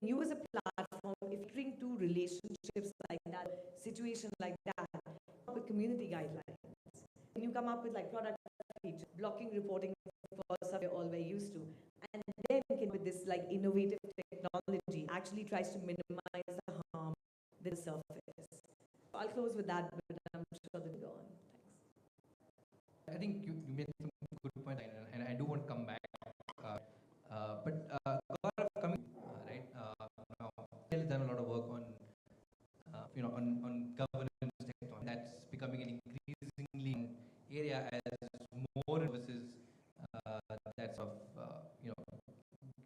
you as a platform, if you bring to relationships like that, situation like that, with community guidelines, when you come up with like product features, blocking reporting for stuff we're all very used to, and then with this like innovative technology actually tries to minimize the harm that the surface. I'll close with that, but I'm sure they'll go on. Thanks. I think you made some good points, and I do want to come back. Gaurav, coming right now, Patel has done a lot of work on on governance technology. That's becoming an increasingly area as more services that's of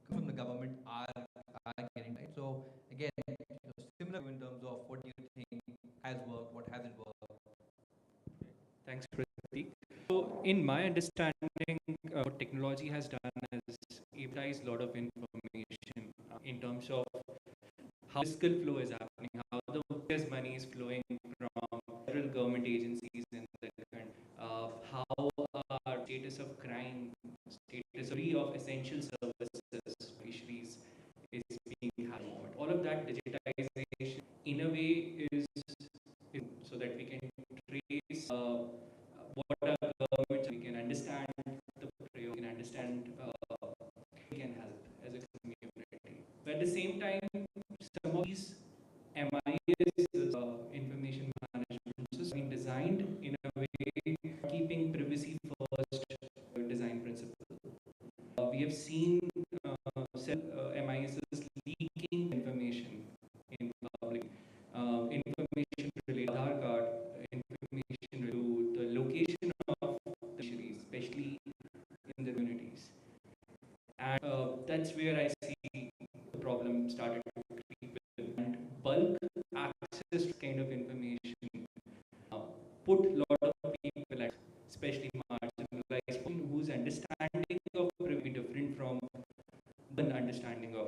from the government are getting right. So again, similar in terms of what do you think has worked, what hasn't worked. Thanks, Pratik. So, in my understanding, what technology has done is stabilized a lot of information in terms of how fiscal flow is happening, how the money is flowing from federal government agencies in the country, how our status of crime, status of essential services, fisheries is being handled. All of that digitization, in a way, is so that we can trace what our government, we can understand the prayer, we can understand, we can help as a community. But at the same time, some of these MIS, information management systems, being designed in a way keeping privacy first design principle. We have seen MIS leaking information in public, information related to Aadhaar card, information to the location of the fisheries, especially in the communities. And that's where I see the problem started to creep in. And bulk access to kind of information put a lot of people, especially marginalized, whose understanding of privacy is different from the understanding of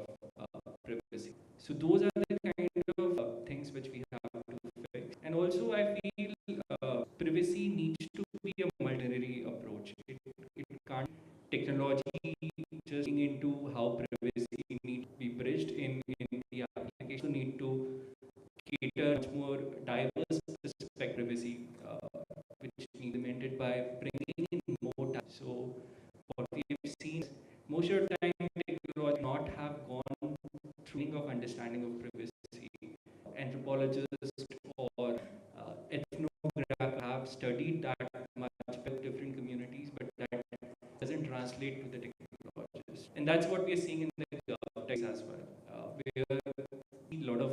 privacy. So those are the kind of things which we have to fix. And also I feel privacy needs to be a multidisciplinary approach. It can't technology just into how privacy needs to be bridged in the application. Need to cater much more diverse perspective privacy, which is implemented by bringing in more time. So what we've seen, most of the time technology not have gone through of understanding of privacy. Anthropologists or ethnographers have studied that much with different communities, but that doesn't translate to the technologists. And that's what we are seeing in the text as well, where a lot of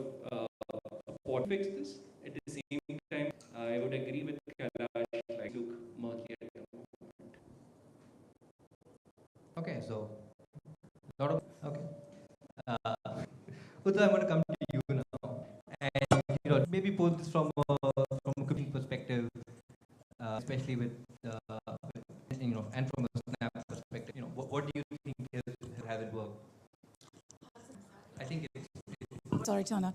what fix this. At the same time, I would agree with Kailash, like look murky at the moment. Okay, so a lot of Uttara, I'm going to come to you now, and maybe put this from a cooking perspective, especially with and from a snap perspective. What do you think hasn't worked? I think it's sorry, Chana.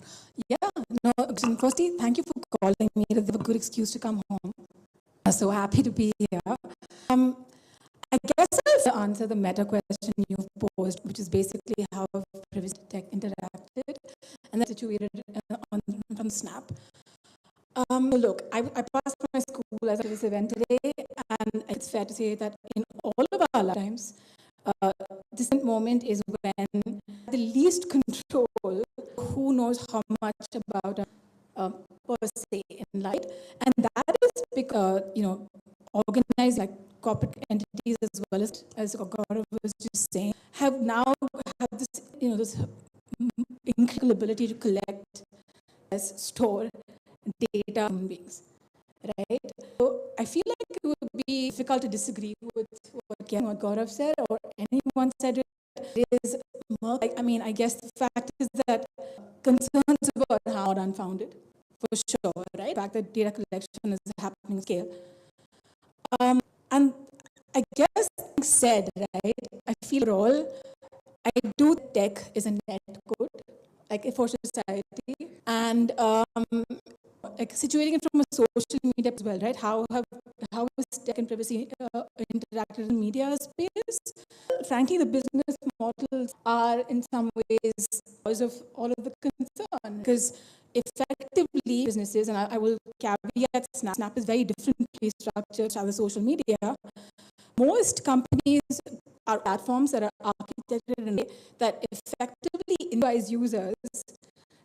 Yeah, no. Firstly, thank you for calling me. It was a good excuse to come home. I'm so happy to be here. I guess I'll answer the meta question you've posed, which is basically how privacy tech interacted, and that's situated on Snap. So look, I passed my school as a this event today, and it's fair to say that in all of our lifetimes, this moment is when the least control, who knows how much about per se in light, and that is because organized like corporate entities as well as Gaurav was just saying, have now have this this incredible ability to collect, store data from beings, right? So I feel like it would be difficult to disagree with what Gaurav said or anyone said. It is, I mean, I guess the fact is that concerns about how unfounded, for sure, right? The fact that data collection is happening scale. And I guess said, right, I feel overall, I do tech is a net good, like for society. And like situating it from a social media as well, right? How is tech and privacy interacted in media space? Frankly, the business models are in some ways cause of all of the concern, because effectively businesses, and I will caveat Snap is very differently structured to other social media. Most companies are platforms that are architected in a way that effectively invite users,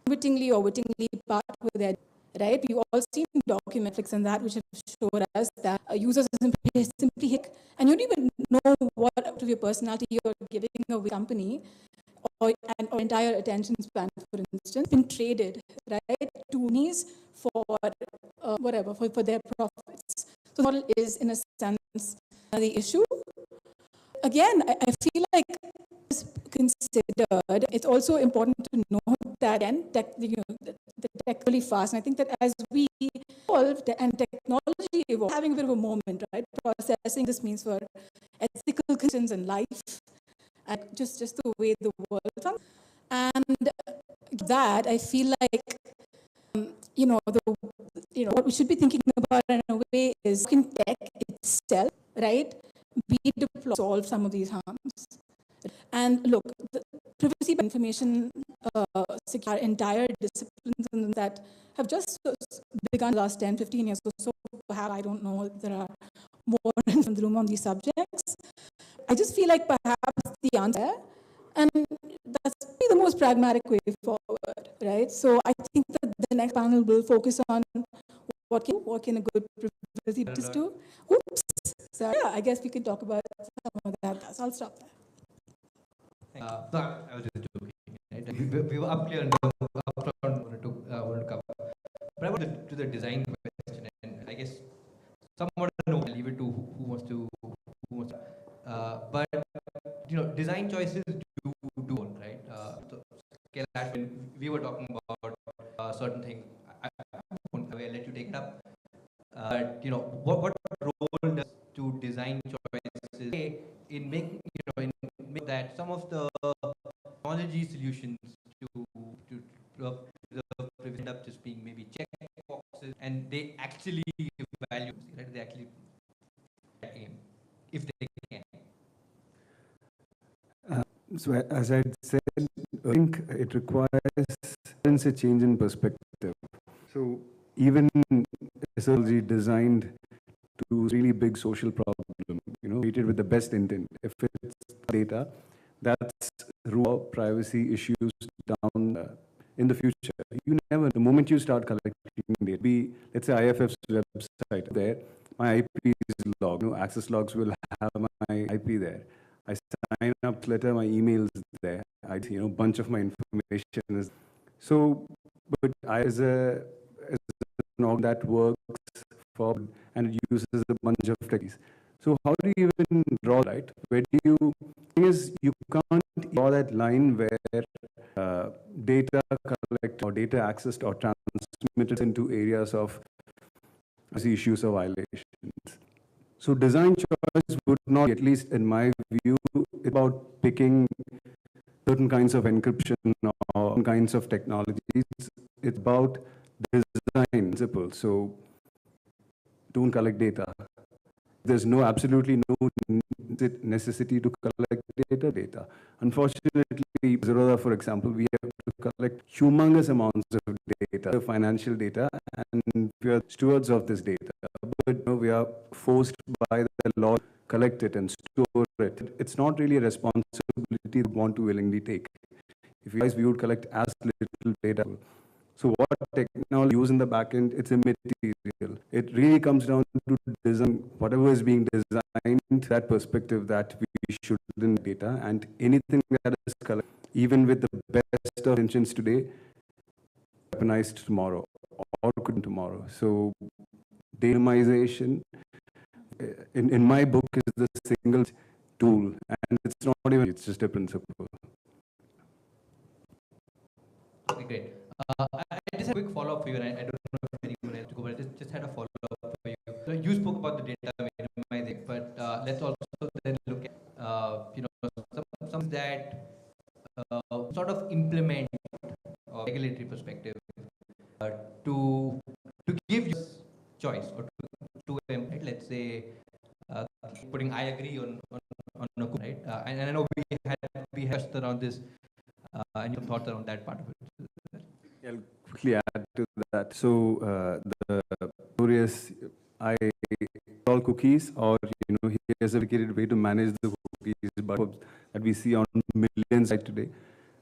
wittingly or wittingly part with their, right? We've all seen documentaries and that which have showed us that users simply hit, and you don't even know what out of your personality you're giving away company or entire attention span, for instance, been traded, right, to companies for whatever, for their profits. So the model is, in a sense, the issue. Again, I feel like it's considered. It's also important to note that, again, the tech really fast. And I think that as we evolve and technology evolves, having a bit of a moment, right? Processing this means for ethical concerns in life, and just the way the world functions. And that, I feel like, what we should be thinking about in a way is, can tech itself, right, be deployed to solve some of these harms? And look, the privacy information secure entire disciplines that have just begun the last 10, 15 years. So perhaps, I don't know, there are more in the room on these subjects. I just feel like perhaps the answer, and that's the most pragmatic way forward, right? So I think that the next panel will focus on what can a good privacy practice do. Oops. So yeah, I guess we could talk about some of that. So I'll stop there. No, I was just joking. Right? We were up clear and upfront wanted to cover. But I want to the design question, and I guess someone know. I'll leave it to who wants to. But design choices do right. So Kailash, when we were talking about certain things, I'll let you take it up. What role does to design choices play in making in make that some of the technology solutions to prevent up just being maybe check boxes, and they actually give value, right? They actually aim if they can. So as I said, I think it requires a change in perspective. So even technology designed to really big social problem, treated with the best intent. If it's data, that's raw privacy issues down in the future. You never, the moment you start collecting data, let's say IFF's website there, my IP is logged. Access logs will have my IP there. I sign up letter, my email is there. Bunch of my information is. So, but I as an org that works for and it uses a bunch of techniques. So how do you even draw, right? Where do you, thing is, you can't draw that line where data collect or data accessed or transmitted into areas of issues or violations. So design choice would not, at least in my view, about picking certain kinds of encryption or certain kinds of technologies. It's about design principle. So don't collect data. There's absolutely no necessity to collect data. Unfortunately, Zerodha, for example, we have to collect humongous amounts of data, financial data, and we are stewards of this data. But we are forced by the law to collect it and store it. It's not really a responsibility we want to willingly take. If we would collect as little data. So what technology use in the backend, it's immaterial. It really comes down to design, whatever is being designed, that perspective that we shouldn't data, and anything that is collected, even with the best of intentions today, weaponized tomorrow or could tomorrow. So datamization, in my book, is the single tool, and it's not even, it's just a principle. Okay, great. I just have a quick follow-up for you, and I don't know if anyone else to go, but I just had a follow-up for you. So you spoke about the data minimizing, but let's also then look at some that sort of implement regulatory perspective to putting I agree on Akur, right? And I know we hashed around this and your thoughts around that part of it. I'll quickly add to that. So the notorious I all cookies, or he has a dedicated way to manage the cookies, but that we see on millions right today.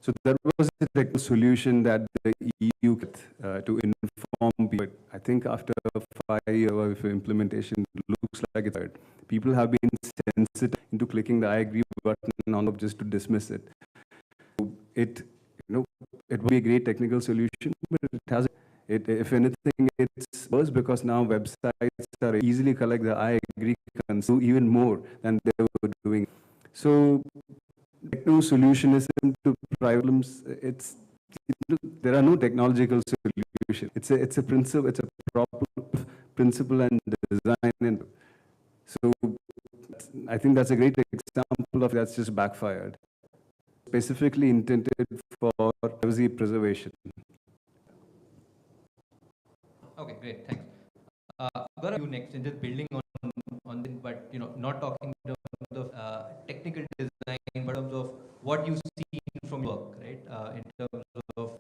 So there was a technical solution that the EU to inform people. I think after 5 years of implementation, it looks like it's hard. People have been sensitive into clicking the I agree button on just to dismiss it. So it would be a great technical solution, but if anything, it's worse because now websites are easily collect the I agree consent even more than they were doing. So techno solutionism to problems, there are no technological solutions. It's a principle, it's a proper principle and design. And so I think that's a great example of that's just backfired. Specifically intended for privacy preservation. Okay, great, thanks. Got you next in just building on this, but not talking in terms of technical design, but in terms of what you see from work, right? In terms of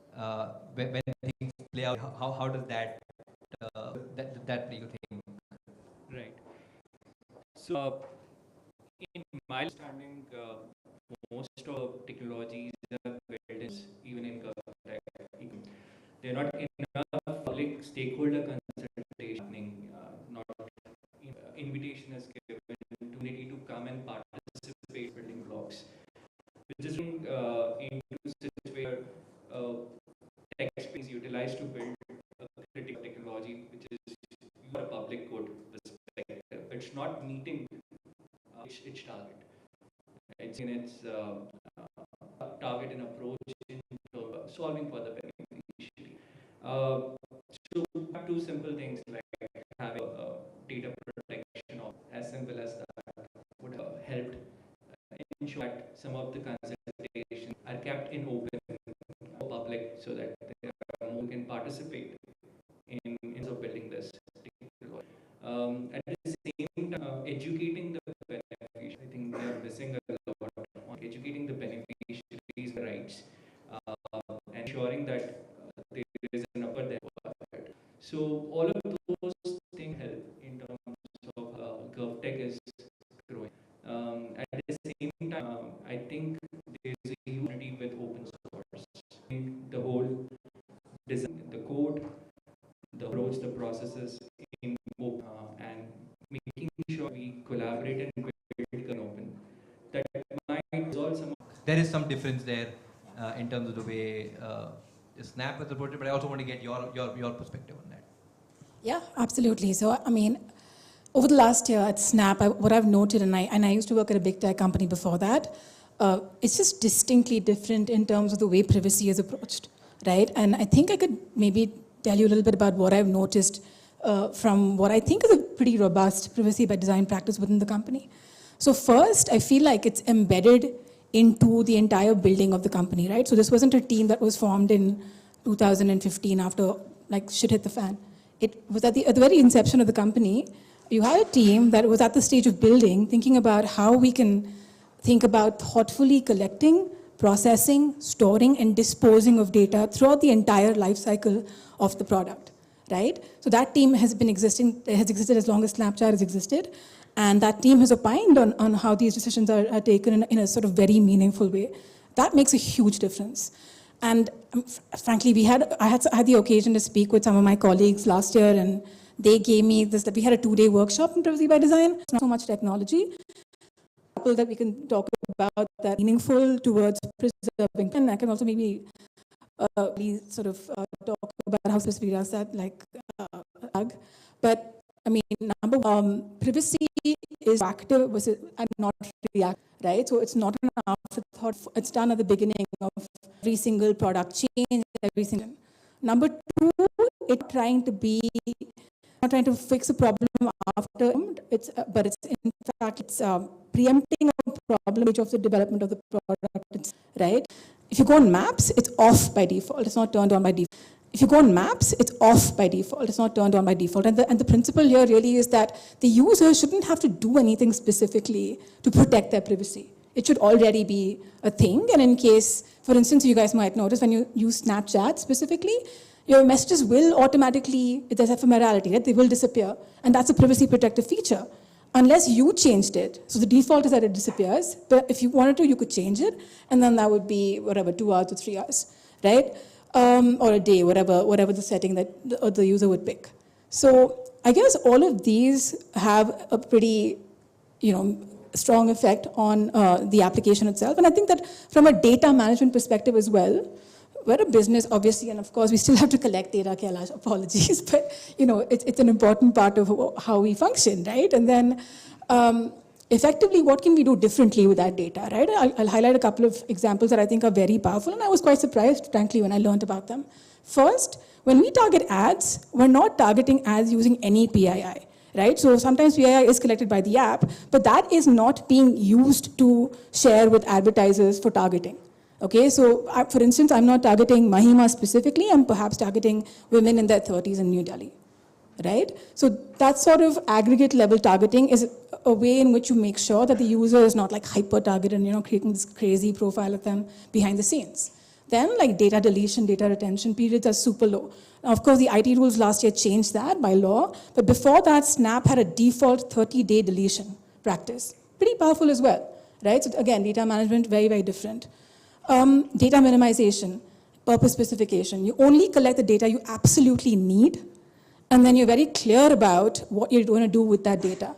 when things play out, how does that play, you think? Right. So, in my understanding, most of technologies are built even in government. They're not enough public stakeholder consultation. Not invitation is given to come and participate building blocks, which is into situation where text is utilized to build a critical technology, which is a public good perspective. It's not meeting its target. It's in its target and approach into solving for the beneficiary. So two simple things like having data protection, or as simple as that, would have helped ensure that some of the consultations are kept in open for public, so that more can participate in building this technology. At the same time, educating the beneficiaries. I think they are missing a lot on educating the beneficiaries' rights and ensuring that there is an upper there. So all of those things help in terms of GovTech is growing. At the same time, I think there is a unity with open source. The whole design, the code, the approach, the processes in open, and making sure we collaborate and build an open. That might resolve some. There is some difference there in terms of the way Snap is approached, but I also want to get your perspective on that. Yeah, absolutely. So, I mean, over the last year at Snap, what I've noted, and I used to work at a big tech company before that, it's just distinctly different in terms of the way privacy is approached, right? And I think I could maybe tell you a little bit about what I've noticed from what I think is a pretty robust privacy by design practice within the company. So first, I feel like it's embedded into the entire building of the company, right? So this wasn't a team that was formed in 2015 after like shit hit the fan. It was at the very inception of the company. You had a team that was at the stage of building, thinking about how we can think about thoughtfully collecting, processing, storing, and disposing of data throughout the entire life cycle of the product, right? So that team has existed as long as Snapchat has existed. And that team has opined on how these decisions are taken in a sort of very meaningful way. That makes a huge difference. And frankly, I had the occasion to speak with some of my colleagues last year, and they gave me this, that we had a 2-day workshop in privacy by design. It's not so much technology. That we can talk about that meaningful towards preserving. And I can also maybe sort of talk about how specifically does that, like but I mean, number one, privacy is active versus not reactive, right? So it's not an afterthought. It's done at the beginning of every single product change, every single. Number two, it's not trying to fix a problem after but it's in fact it's preempting a problem of the development of the product, right? If you go on Maps, it's off by default. It's not turned on by default. if you go on maps, it's off by default. It's not turned on by default. And the principle here really is that the user shouldn't have to do anything specifically to protect their privacy. It should already be a thing. And in case, for instance, you guys might notice when you use Snapchat specifically, your messages will automatically, there's ephemerality, right? They will disappear. And that's a privacy protective feature. Unless you changed it. So the default is that it disappears. But if you wanted to, you could change it. And then that would be, whatever, 2 hours or 3 hours, right? Or a day, whatever the setting that the user would pick. So I guess all of these have a pretty, strong effect on the application itself. And I think that from a data management perspective as well, we're a business, obviously, and of course, we still have to collect data, Kailash, apologies, but, it's an important part of how we function, right? And then, effectively, what can we do differently with that data, right? I'll highlight a couple of examples that I think are very powerful, and I was quite surprised, frankly, when I learned about them. First, when we target ads, we're not targeting ads using any PII, right? So sometimes PII is collected by the app, but that is not being used to share with advertisers for targeting. Okay, so for instance, I'm not targeting Mahima specifically, I'm perhaps targeting women in their 30s in New Delhi, right? So that sort of aggregate level targeting is a way in which you make sure that the user is not like hyper-targeted and, creating this crazy profile of them behind the scenes. Then like data deletion, data retention periods are super low. Now, of course, the IT rules last year changed that by law, but before that, Snap had a default 30-day deletion practice. Pretty powerful as well, right? So again, data management, very, very different. Data minimization, purpose specification. You only collect the data you absolutely need, and then you're very clear about what you're going to do with that data.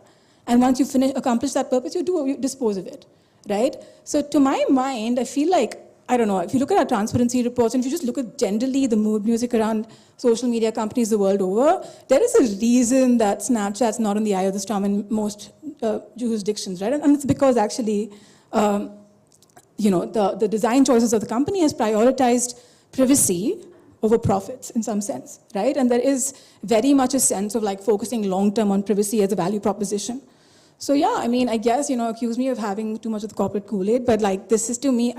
And once you accomplish that purpose, you dispose of it, right? So to my mind, I feel like, I don't know, if you look at our transparency reports, and if you just look at generally the mood music around social media companies the world over, there is a reason that Snapchat's not in the eye of the storm in most jurisdictions, right? And it's because actually, the design choices of the company has prioritized privacy over profits in some sense, right? And there is very much a sense of like focusing long-term on privacy as a value proposition. So yeah, I mean, I guess, accuse me of having too much of the corporate Kool-Aid, but like this is to me,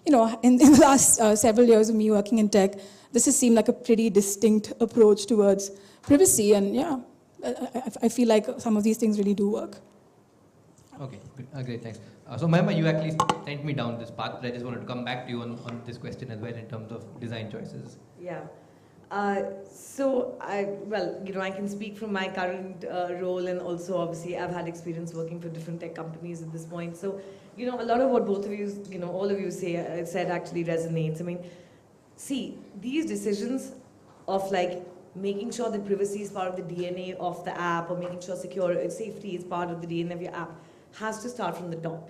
in the last several years of me working in tech, this has seemed like a pretty distinct approach towards privacy. And yeah, I feel like some of these things really do work. Okay, great, thanks. So Mahima, you actually sent me down this path, but I just wanted to come back to you on this question as well in terms of design choices. Yeah. I can speak from my current role, and also obviously I've had experience working for different tech companies at this point. So, a lot of what both of you, all of you said actually resonates. I mean, see, these decisions of like making sure that privacy is part of the DNA of the app, or making sure safety is part of the DNA of your app, has to start from the top.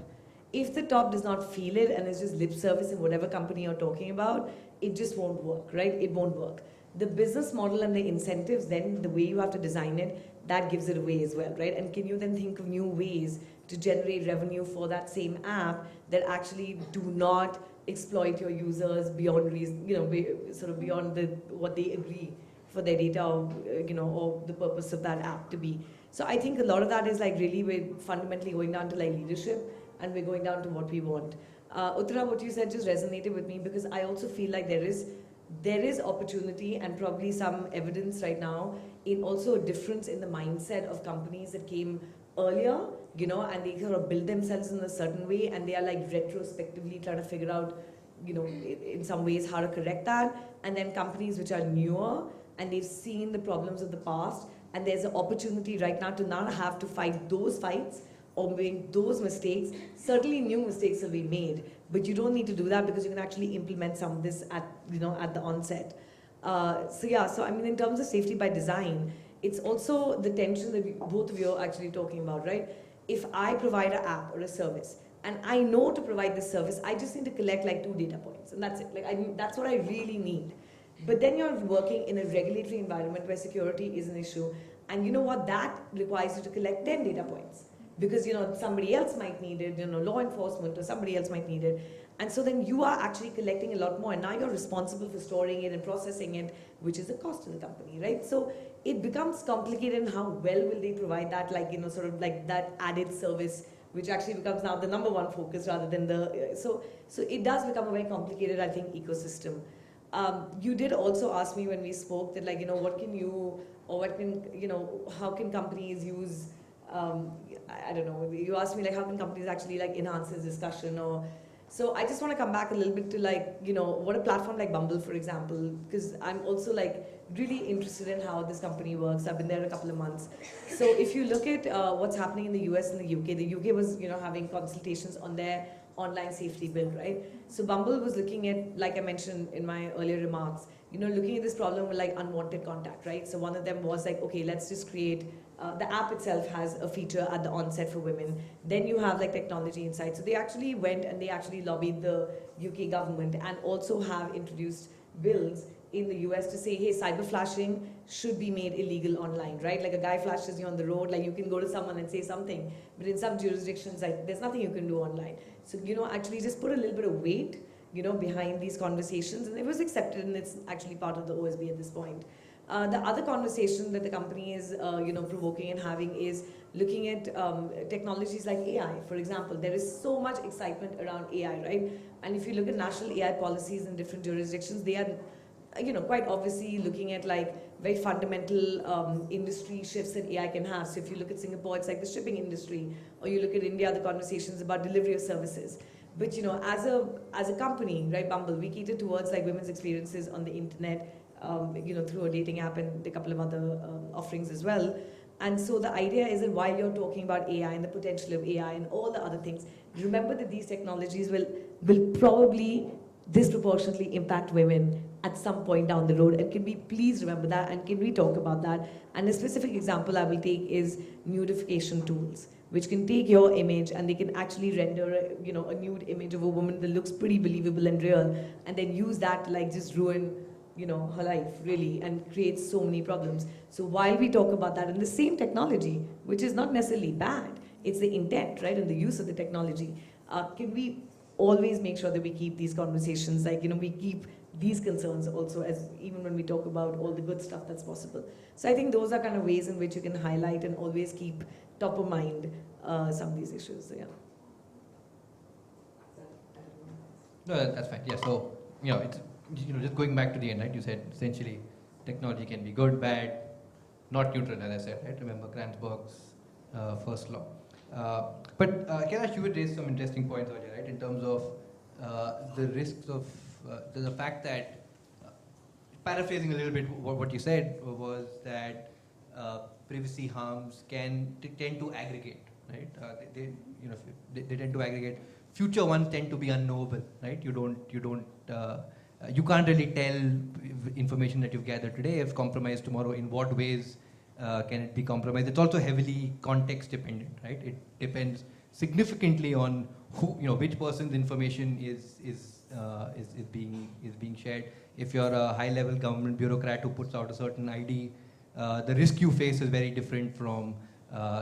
If the top does not feel it and is just lip service in whatever company you're talking about, it just won't work, right? It won't work. The business model and the incentives, then the way you have to design it, that gives it away as well, right? And can you then think of new ways to generate revenue for that same app that actually do not exploit your users beyond reason, sort of beyond what they agree for their data, or the purpose of that app to be. So I think a lot of that is like really we're fundamentally going down to like leadership, and we're going down to what we want. Uttara, what you said just resonated with me, because I also feel like there is opportunity and probably some evidence right now in also a difference in the mindset of companies that came earlier, and they sort of build themselves in a certain way, and they are like retrospectively trying to figure out, in some ways how to correct that. And then companies which are newer and they've seen the problems of the past, and there's an opportunity right now to not have to fight those fights or make those mistakes. Certainly new mistakes will be made, but you don't need to do that because you can actually implement some of this at the onset. So I mean, in terms of safety by design, it's also the tension that both of you are actually talking about, right? If I provide an app or a service, and I know to provide this service, I just need to collect like 2 data points, and that's it. Like that's what I really need. But then you're working in a regulatory environment where security is an issue, and you know what? That requires you to collect 10 data points. Because somebody else might need it, law enforcement or somebody else might need it. And so then you are actually collecting a lot more, and now you're responsible for storing it and processing it, which is a cost to the company, right? So it becomes complicated in how well will they provide that, like, sort of like that added service, which actually becomes now the #1 focus rather than the, so it does become a very complicated, I think, ecosystem. You did also ask me when we spoke that, like, what can you, or what can, how can companies use, I don't know, you asked me, like, how can companies actually, like, enhance this discussion, or, so I just want to come back a little bit to, like, what a platform like Bumble, for example, because I'm also, like, really interested in how this company works. I've been there a couple of months. So if you look at what's happening in the US and the UK was, having consultations on their online safety bill, right? So Bumble was looking at, like I mentioned in my earlier remarks, looking at this problem with, like, unwanted contact, right? So one of them was like, okay, let's just create, the app itself has a feature at the onset for women. Then you have, like, technology inside. So they actually went and they actually lobbied the UK government and also have introduced bills in the US to say, hey, cyber flashing should be made illegal online, right? Like, a guy flashes you on the road, like, you can go to someone and say something, but in some jurisdictions, like, there's nothing you can do online. So, actually just put a little bit of weight, behind these conversations, and it was accepted, and it's actually part of the OSB at this point. The other conversation that the company is, provoking and having is looking at technologies like AI. For example, there is so much excitement around AI, right? And if you look at national AI policies in different jurisdictions, they are, quite obviously looking at, like, very fundamental industry shifts that AI can have. So if you look at Singapore, it's like the shipping industry, or you look at India, the conversations about delivery of services. But, as a company, right, Bumble, we cater towards, like, women's experiences on the internet, through a dating app and a couple of other offerings as well. And so the idea is that while you're talking about AI and the potential of AI and all the other things, remember that these technologies will probably disproportionately impact women at some point down the road. And can we please remember that, and can we talk about that? And a specific example I will take is nudification tools, which can take your image and they can actually render a nude image of a woman that looks pretty believable and real, and then use that to, like, just ruin her life, really, and create so many problems. So while we talk about that, and the same technology, which is not necessarily bad, it's the intent, right, and the use of the technology, can we always make sure that we keep these conversations, like, we keep these concerns also, as even when we talk about all the good stuff that's possible. So I think those are kind of ways in which you can highlight and always keep top of mind some of these issues. So, yeah. No, that's fine. Yeah, so, it's, just going back to the end, right? You said essentially technology can be good, bad, not neutral, as I said, right? Remember Kranzberg's first law. But Kailash, you would raise some interesting points earlier, right? In terms of the risks of the fact that, paraphrasing a little bit what you said, was that privacy harms can tend to aggregate, right? They tend to aggregate. Future ones tend to be unknowable, right? You can't really tell information that you've gathered today if compromised tomorrow. In what ways can it be compromised? It's also heavily context dependent, right? It depends significantly on who, which person's information is being shared. If you're a high-level government bureaucrat who puts out a certain ID, the risk you face is very different from,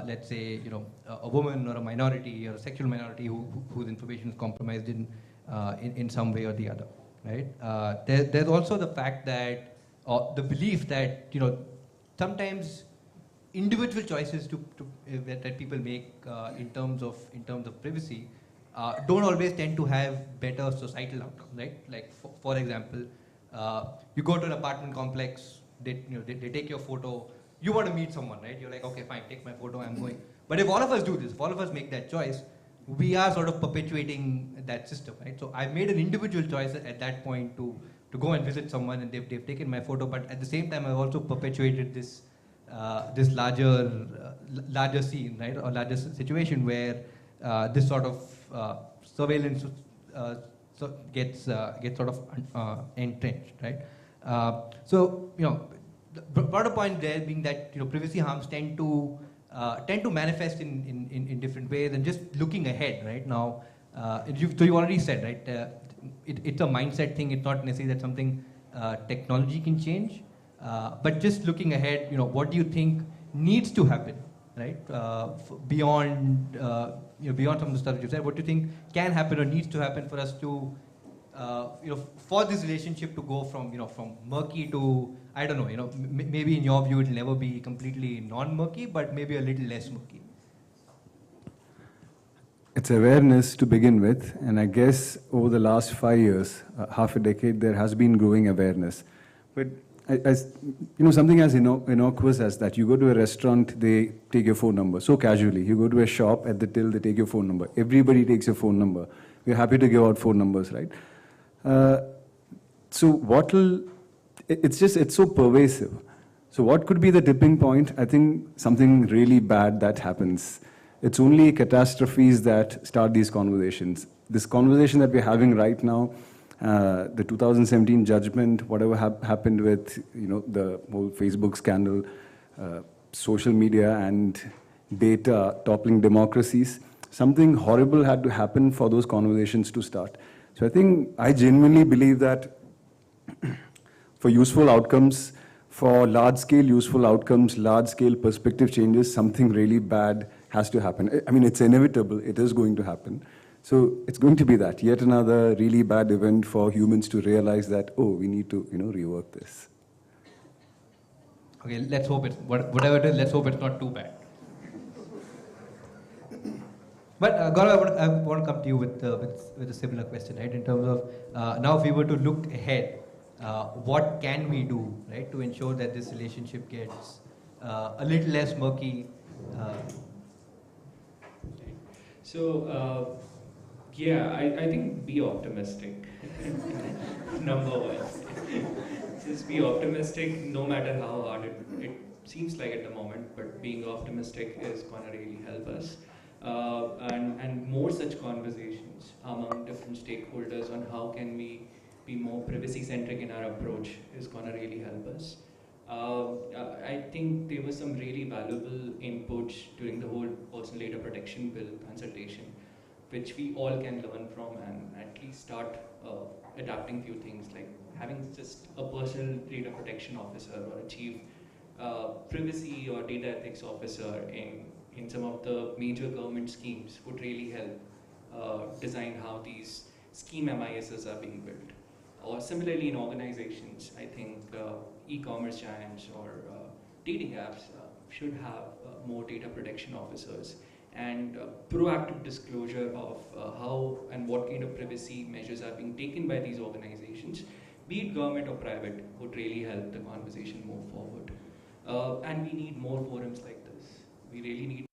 let's say, a woman or a minority or a sexual minority whose information is compromised in some way or the other, right? There's also the fact that, the belief that, sometimes individual choices that people make in terms of privacy don't always tend to have better societal outcomes, right? Like, for example, you go to an apartment complex, they take your photo, you want to meet someone, right? You're like, okay, fine, take my photo, I'm going. But if all of us do this, if all of us make that choice, we are sort of perpetuating that system, right? So I've made an individual choice at that point to go and visit someone, and they've taken my photo, but at the same time, I've also perpetuated this larger scene, right, or larger situation where this sort of surveillance gets sort of entrenched, right? So, the broader point there being that, privacy harms tend to manifest in different ways, and just looking ahead, right now. So you already said, right? It's a mindset thing. It's not necessarily that something technology can change, but just looking ahead, what do you think needs to happen, right? Beyond beyond some of the stuff that you said, what do you think can happen or needs to happen for us to, for this relationship to go from murky to, I don't know, maybe in your view it'll never be completely non-murky, but maybe a little less murky. it's awareness to begin with, and I guess over the last 5 years, half a decade, there has been growing awareness. But something as innocuous as that, you go to a restaurant, they take your phone number so casually. You go to a shop, at the till, they take your phone number. Everybody takes your phone number. We're happy to give out phone numbers, right? So it's so pervasive. So what could be the tipping point? I think something really bad that happens. It's only catastrophes that start these conversations. This conversation that we're having right now, the 2017 judgment, whatever happened with the whole Facebook scandal, social media and data toppling democracies, something horrible had to happen for those conversations to start. So I genuinely believe that for useful outcomes, for large-scale useful outcomes, large-scale perspective changes, something really bad has to happen. I mean, it's inevitable. It is going to happen. So it's going to be that, yet another really bad event for humans to realize that, oh, we need to, rework this. Okay, let's hope it's, whatever it is, let's hope it's not too bad. But Gaurav, I want to come to you with a similar question, right? In terms of, now if we were to look ahead, what can we do, right, to ensure that this relationship gets a little less murky? So, I think be optimistic. Number one. Just be optimistic no matter how hard it seems like at the moment, but being optimistic is going to really help us. And more such conversations among different stakeholders on how can we be more privacy-centric in our approach is going to really help us. I think there was some really valuable inputs during the whole personal data protection bill consultation, which we all can learn from and at least start adapting few things, like having just a personal data protection officer or a chief privacy or data ethics officer in some of the major government schemes would really help design how these scheme MISs are being built. Or similarly in organizations, I think e-commerce giants or dating apps should have more data protection officers and proactive disclosure of how and what kind of privacy measures are being taken by these organizations, be it government or private, would really help the conversation move forward. And we need more forums like this. We really need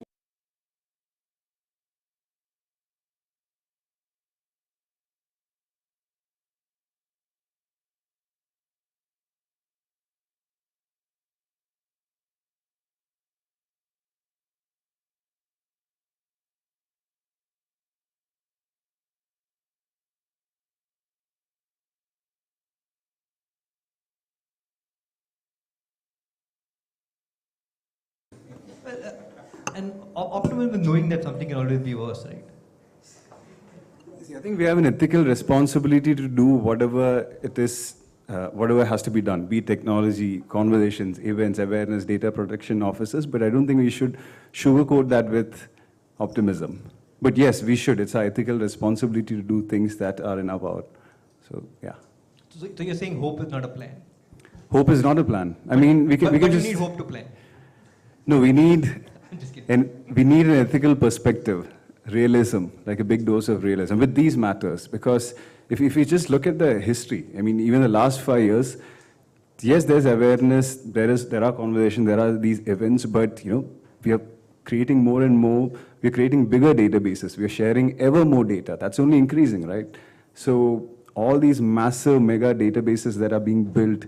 And optimism is knowing that something can always be worse, right? See, I think we have an ethical responsibility to do whatever it is, whatever has to be done, be it technology, conversations, events, awareness, data protection officers, but I don't think we should sugarcoat that with optimism. But yes, we should. It's our ethical responsibility to do things that are in our power. So, yeah. So you're saying hope is not a plan? Hope is not a plan. I mean, we can but just... you need hope to plan. No, we need... Just kidding. And we need an ethical perspective, realism, like a big dose of realism with these matters. Because if you just look at the history, I mean, even the last 5 years, yes, there's awareness, there are conversations, there are these events, but we are creating more and more, we're creating bigger databases, we're sharing ever more data. That's only increasing, right? So all these massive mega databases that are being built,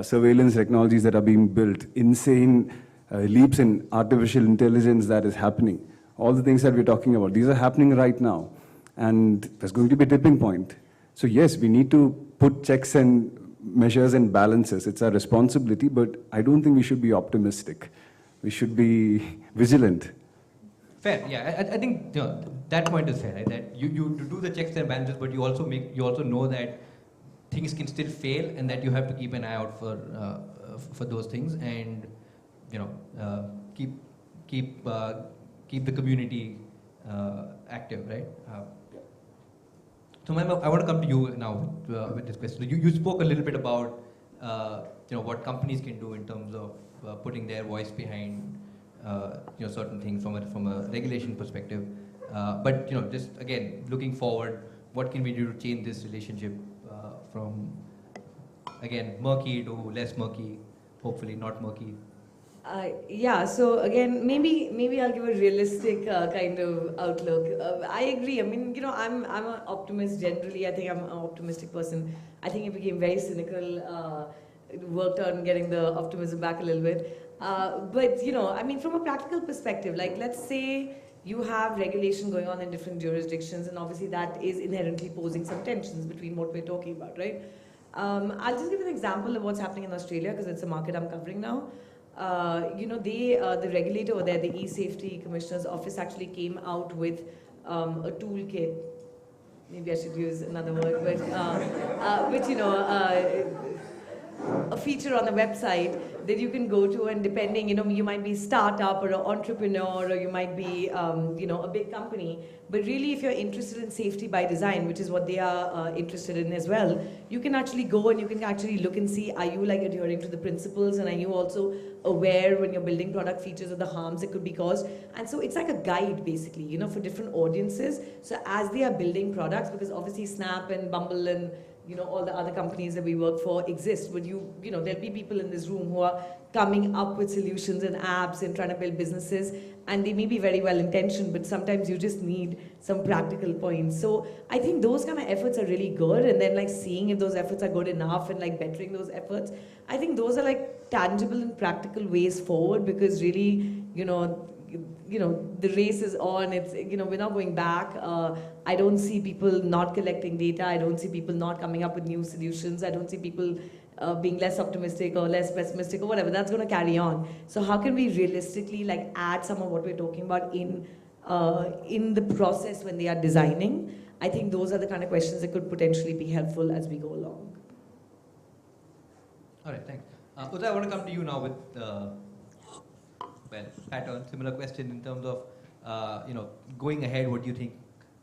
surveillance technologies that are being built, insane leaps in artificial intelligence that is happening. All the things that we're talking about, these are happening right now. And there's going to be a tipping point. So yes, we need to put checks and measures and balances. It's our responsibility, but I don't think we should be optimistic. We should be vigilant. Fair, yeah. I think that point is fair, right? That you do the checks and balances, but you also know that things can still fail and that you have to keep an eye out for those things and keep the community active, right? So, ma'am, I want to come to you now with this question. You spoke a little bit about what companies can do in terms of putting their voice behind certain things from a regulation perspective. But just again, looking forward, what can we do to change this relationship from, again, murky to less murky, hopefully not murky? Yeah, so again, maybe I'll give a realistic kind of outlook. I agree. I mean, I'm an optimist generally. I think I'm an optimistic person. I think it became very cynical. Worked on getting the optimism back a little bit. But I mean, from a practical perspective, like let's say you have regulation going on in different jurisdictions, and obviously that is inherently posing some tensions between what we're talking about, right? I'll just give an example of what's happening in Australia because it's a market I'm covering now. The regulator over there, the E-Safety Commissioner's Office, actually came out with a toolkit. Maybe I should use another word, but a feature on the website that you can go to, and depending, you might be a startup or an entrepreneur, or you might be, a big company. But really, if you're interested in safety by design, which is what they are interested in as well, you can actually go and you can actually look and see, are you like adhering to the principles, and are you also aware when you're building product features of the harms that could be caused? And so it's like a guide, basically, for different audiences. So as they are building products, because obviously Snap and Bumble and all the other companies that we work for exist, but there'll be people in this room who are coming up with solutions and apps and trying to build businesses, and they may be very well intentioned, but sometimes you just need some practical points. So I think those kind of efforts are really good, and then like seeing if those efforts are good enough and like bettering those efforts, I think those are like tangible and practical ways forward, because really, the race is on. It's, we're not going back. I don't see people not collecting data. I don't see people not coming up with new solutions. I don't see people being less optimistic or less pessimistic or whatever. That's going to carry on. So how can we realistically like add some of what we're talking about in the process when they are designing? I think those are the kind of questions that could potentially be helpful as we go along. All right, thanks. Uday, I want to come to you now with pattern, similar question in terms of, going ahead, what do you think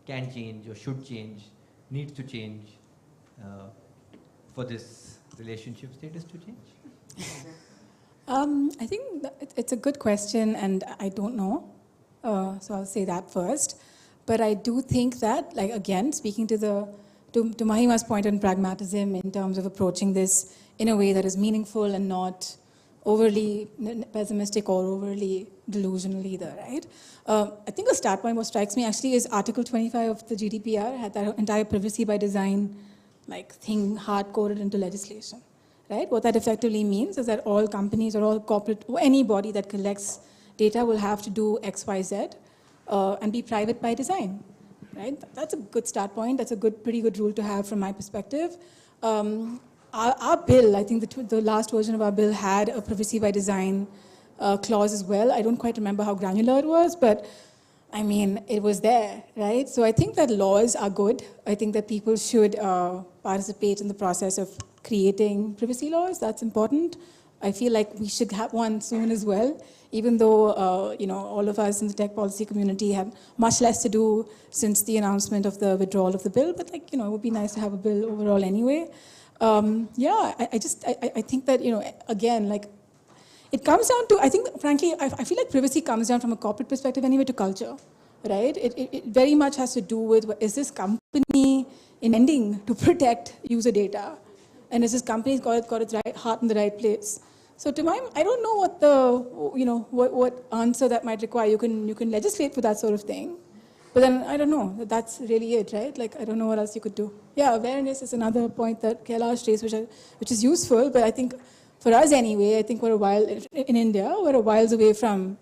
can change or should change, needs to change for this relationship status to change? I think it's a good question, and I don't know. So I'll say that first. But I do think that, like, again, speaking to Mahima's point on pragmatism in terms of approaching this in a way that is meaningful and not overly pessimistic or overly delusional either, right? I think a start point, what strikes me actually is Article 25 of the GDPR had that entire privacy by design thing hard-coded into legislation, right? What that effectively means is that all companies or all corporate or anybody that collects data will have to do X, Y, Z and be private by design, right? That's a good start point. That's a pretty good rule to have from my perspective. Our bill, I think the last version of our bill had a privacy by design clause as well. I don't quite remember how granular it was, but I mean, it was there, right? So I think that laws are good. I think that people should participate in the process of creating privacy laws. That's important. I feel like we should have one soon as well, even though, all of us in the tech policy community have much less to do since the announcement of the withdrawal of the bill. But it would be nice to have a bill overall anyway. I think that, again, it comes down to, I think, frankly, I feel like privacy comes down from a corporate perspective anyway to culture, right? It very much has to do with, is this company intending to protect user data? And is this company got its heart in the right place? So to my, I don't know what answer that might require. You can legislate for that sort of thing. But then, I don't know, that's really it, right? I don't know what else you could do. Yeah, awareness is another point that Kailash raised, which is useful, but I think for us anyway, I think in India, we're a whiles away from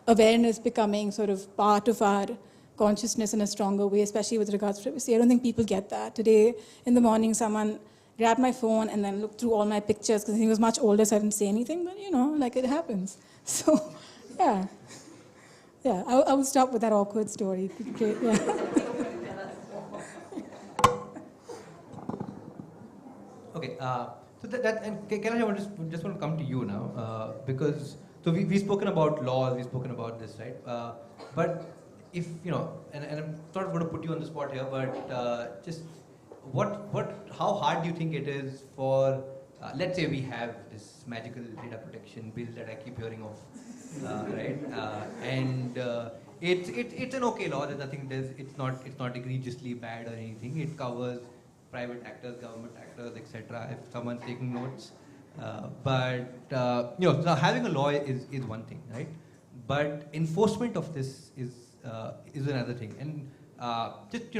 awareness becoming sort of part of our consciousness in a stronger way, especially with regards to privacy. I don't think people get that. Today, in the morning, someone grabbed my phone and then looked through all my pictures because he was much older, so I didn't say anything, but it happens. So, yeah. Yeah, I will stop with that awkward story. Great, yeah. Okay, so and Kailash, I just want to come to you now, because we've spoken about laws, we've spoken about this, right? But if, and I'm sort of going to put you on the spot here, but just how hard do you think it is for, let's say we have this magical data protection bill that I keep hearing of, right? And it's an okay law. There's nothing. It's not egregiously bad or anything. It covers private actors, government actors, etc. If someone's taking notes, now having a law is one thing, right? But enforcement of this is another thing. And just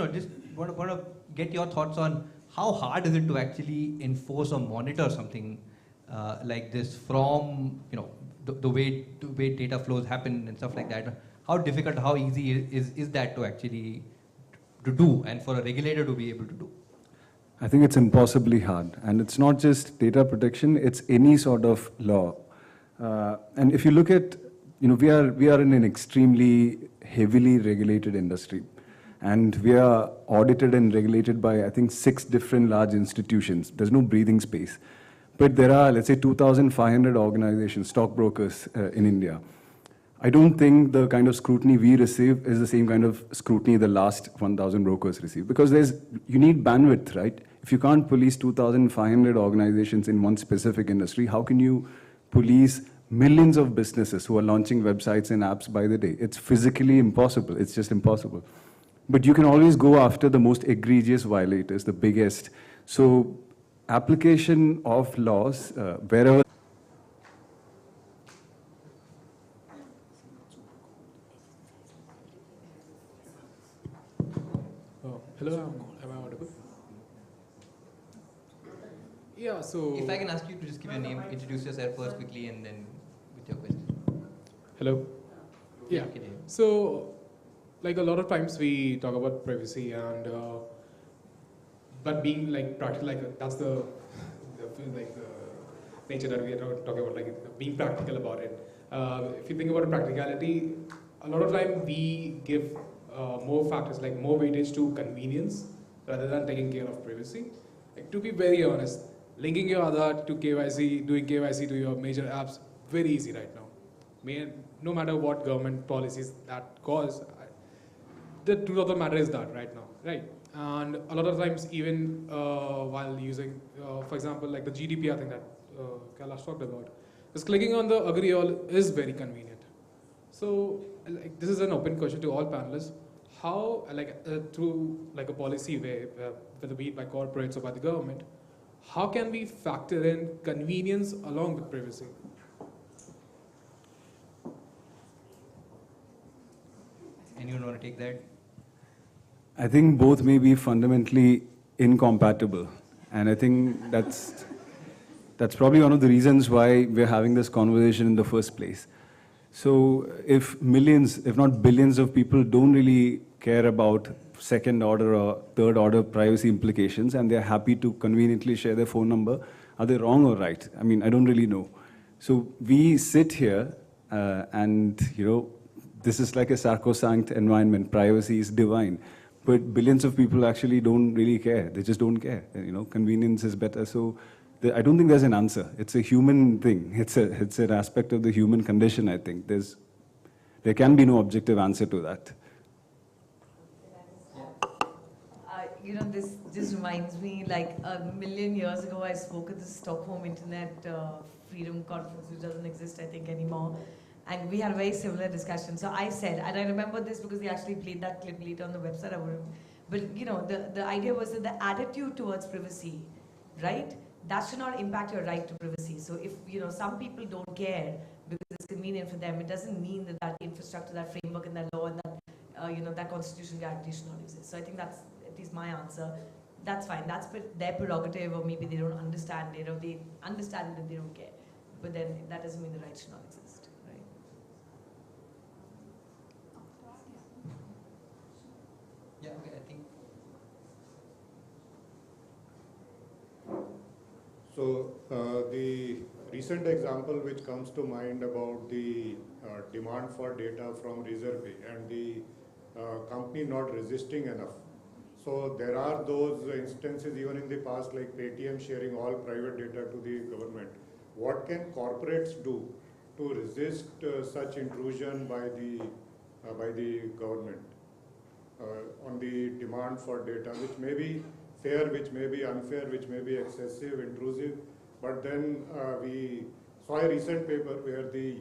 want to get your thoughts on how hard is it to actually enforce or monitor something like this from the way data flows happen and stuff like that. How difficult, how easy is that to actually to do, and for a regulator to be able to do? I think it's impossibly hard. And it's not just data protection, it's any sort of law. And if you look at, we are in an extremely heavily regulated industry. And we are audited and regulated by, I think, 6 different large institutions. There's no breathing space. But there are, let's say, 2,500 organizations, stockbrokers in India. I don't think the kind of scrutiny we receive is the same kind of scrutiny the last 1,000 brokers receive. Because you need bandwidth, right? If you can't police 2,500 organizations in one specific industry, how can you police millions of businesses who are launching websites and apps by the day? It's physically impossible. It's just impossible. But you can always go after the most egregious violators, the biggest. So application of laws, wherever. Hello, am I audible? Yeah, so... If I can ask you to just give your name, introduce yourself first quickly, and then with your question. Hello? Yeah, so like a lot of times we talk about privacy and but being like practical, like that's the nature that we are talking about, like being practical about it. If you think about practicality, a lot of time we give more factors, like more weightage to convenience rather than taking care of privacy. Like, to be very honest, linking your Aadhaar to KYC, doing KYC to your major apps, very easy right now. No matter what government policies that cause, the truth of the matter is that right now, right? And a lot of times, even while using, for example, like the GDPR thing that Kailash talked about, just clicking on the agree all is very convenient. So, like, this is an open question to all panelists. How, through like a policy way, whether be it by corporates or by the government, how can we factor in convenience along with privacy? Anyone want to take that? I think both may be fundamentally incompatible. And I think that's probably one of the reasons why we're having this conversation in the first place. So if millions, if not billions of people don't really care about second order or third order privacy implications, and they're happy to conveniently share their phone number, are they wrong or right? I mean, I don't really know. So we sit here and, this is like a sacrosanct environment. Privacy is divine. But billions of people actually don't really care. They just don't care. Convenience is better. So I don't think there's an answer. It's a human thing. It's an aspect of the human condition, I think. There can be no objective answer to that. This just reminds me, like a million years ago, I spoke at the Stockholm Internet Freedom Conference, which doesn't exist, I think, anymore. And we had a very similar discussion. So I said, and I remember this because they actually played that clip later on the website. But the idea was that the attitude towards privacy, right? That should not impact your right to privacy. So if some people don't care because it's convenient for them, it doesn't mean that that infrastructure, that framework, and that law, and that that constitution guarantee should not exist. So I think that's at least my answer. That's fine. That's their prerogative, or maybe they don't understand it, or they understand it and they don't care. But then that doesn't mean the right should not exist. Yeah, okay, I think. So the recent example which comes to mind about the demand for data from Reserve and the company not resisting enough. So there are those instances even in the past, like Paytm sharing all private data to the government. What can corporates do to resist such intrusion by the government on the demand for data, which may be fair, which may be unfair, which may be excessive, intrusive? But then we saw a recent paper where the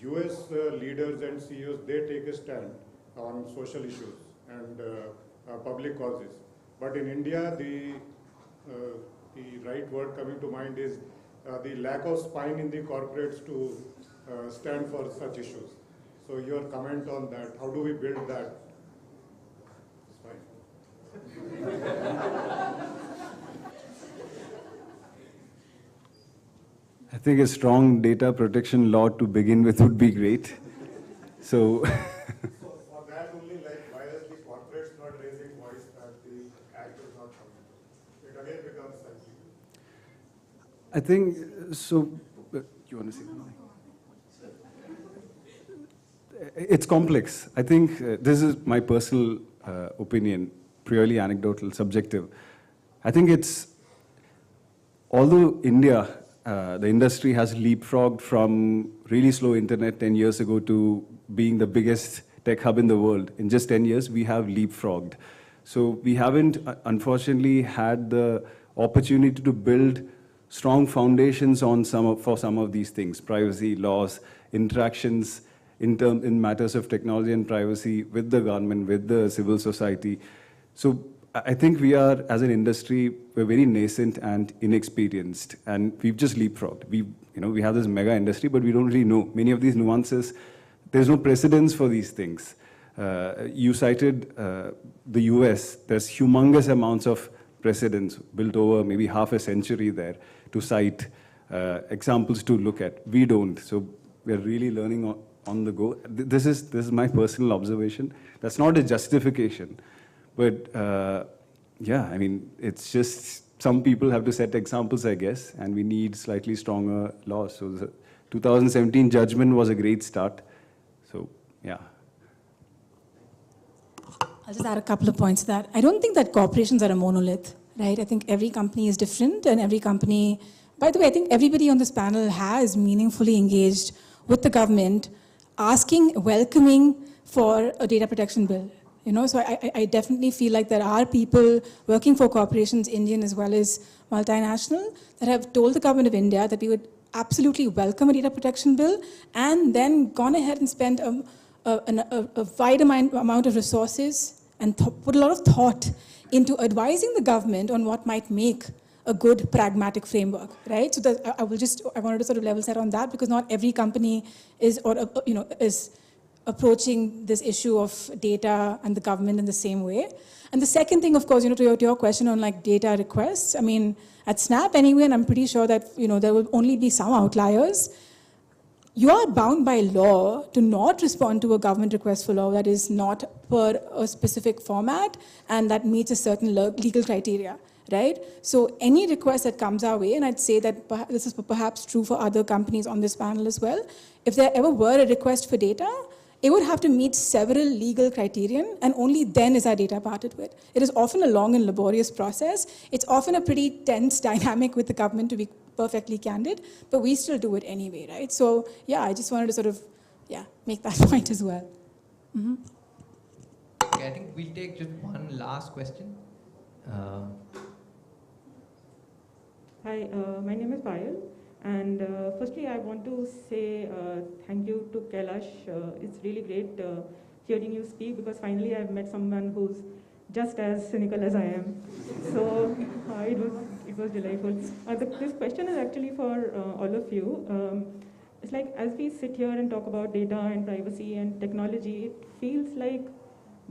US leaders and CEOs, they take a stand on social issues and public causes. But in India, the right word coming to mind is the lack of spine in the corporates to stand for such issues. So your comment on that, how do we build that spine? I think a strong data protection law to begin with would be great. So, So for that only, like, why is the corporates not raising voice that the act is not coming? It again becomes slightly. I think, so, you want to say something? It's complex. I think this is my personal opinion, purely anecdotal, subjective. I think it's, although India, the industry has leapfrogged from really slow internet 10 years ago to being the biggest tech hub in the world. In just 10 years, we have leapfrogged. So we haven't, unfortunately, had the opportunity to build strong foundations on for some of these things: privacy laws, interactions in matters of technology and privacy with the government, with the civil society. So I think we are, as an industry, we're very nascent and inexperienced, and we've just leapfrogged. We have this mega industry, but we don't really know many of these nuances. There's no precedence for these things. You cited the US. There's humongous amounts of precedents built over maybe half a century there to cite examples to look at. We don't. So we're really learning on the go. This is my personal observation. That's not a justification. But yeah, I mean, it's just some people have to set examples, I guess, and we need slightly stronger laws. So the 2017 judgment was a great start. So, yeah. I'll just add a couple of points to that. I don't think that corporations are a monolith, right? I think every company is different, and every company, by the way, I think everybody on this panel has meaningfully engaged with the government, welcoming for a data protection bill. So I definitely feel like there are people working for corporations, Indian as well as multinational, that have told the government of India that we would absolutely welcome a data protection bill, and then gone ahead and spent a wide amount of resources and put a lot of thought into advising the government on what might make a good pragmatic framework, right? So I wanted to sort of level set on that, because not every company is approaching this issue of data and the government in the same way. And the second thing, of course, to your question on like data requests, I mean, at Snap anyway, and I'm pretty sure that, there will only be some outliers, you are bound by law to not respond to a government request for law that is not per a specific format and that meets a certain legal criteria, right? So any request that comes our way, and I'd say that this is perhaps true for other companies on this panel as well, if there ever were a request for data, it would have to meet several legal criterion, and only then is our data parted with. It is often a long and laborious process. It's often a pretty tense dynamic with the government, to be perfectly candid, but we still do it anyway, right? So yeah, I just wanted to sort of, make that point as well. Mm-hmm. Okay, I think we'll take just one last question. Hi, my name is Payal. And firstly, I want to say thank you to Kailash. It's really great hearing you speak, because finally I've met someone who's just as cynical as I am. So it was delightful. This question is actually for all of you. It's like, as we sit here and talk about data and privacy and technology, it feels like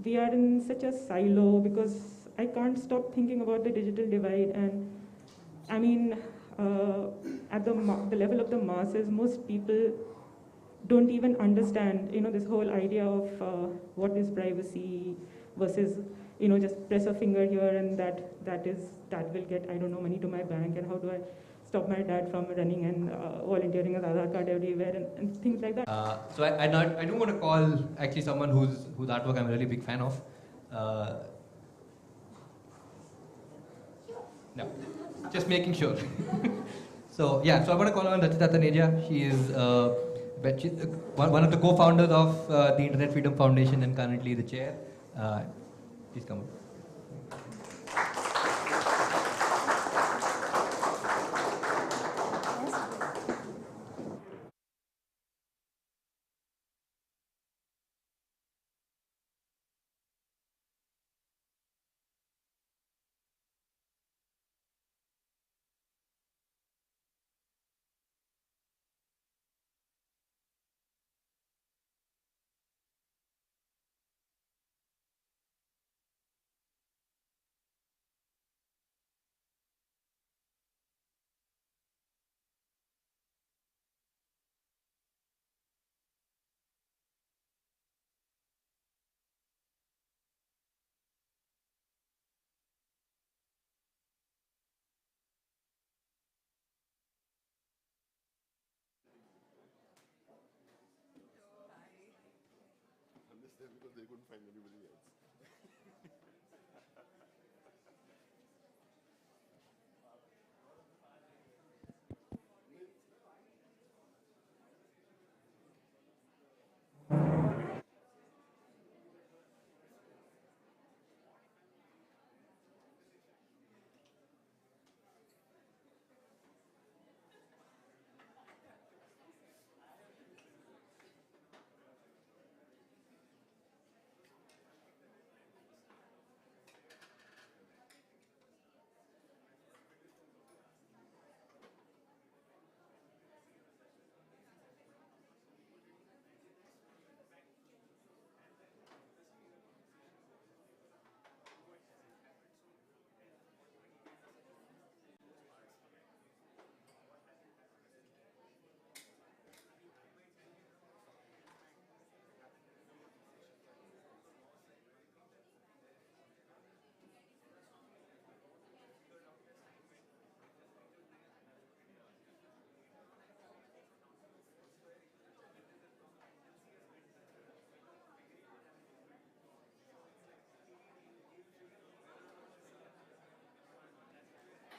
we are in such a silo, because I can't stop thinking about the digital divide. And I mean, at the level of the masses, most people don't even understand, this whole idea of what is privacy versus, just press a finger here and that will get, I don't know, money to my bank, and how do I stop my dad from running and volunteering as Aadhaar card everywhere and things like that. So I do want to call actually someone whose artwork I'm a really big fan of. No, just making sure. So yeah, so I want to call on Rachita Taneja. She is one of the co-founders of the Internet Freedom Foundation and currently the chair. Please come on. because they couldn't find anybody else.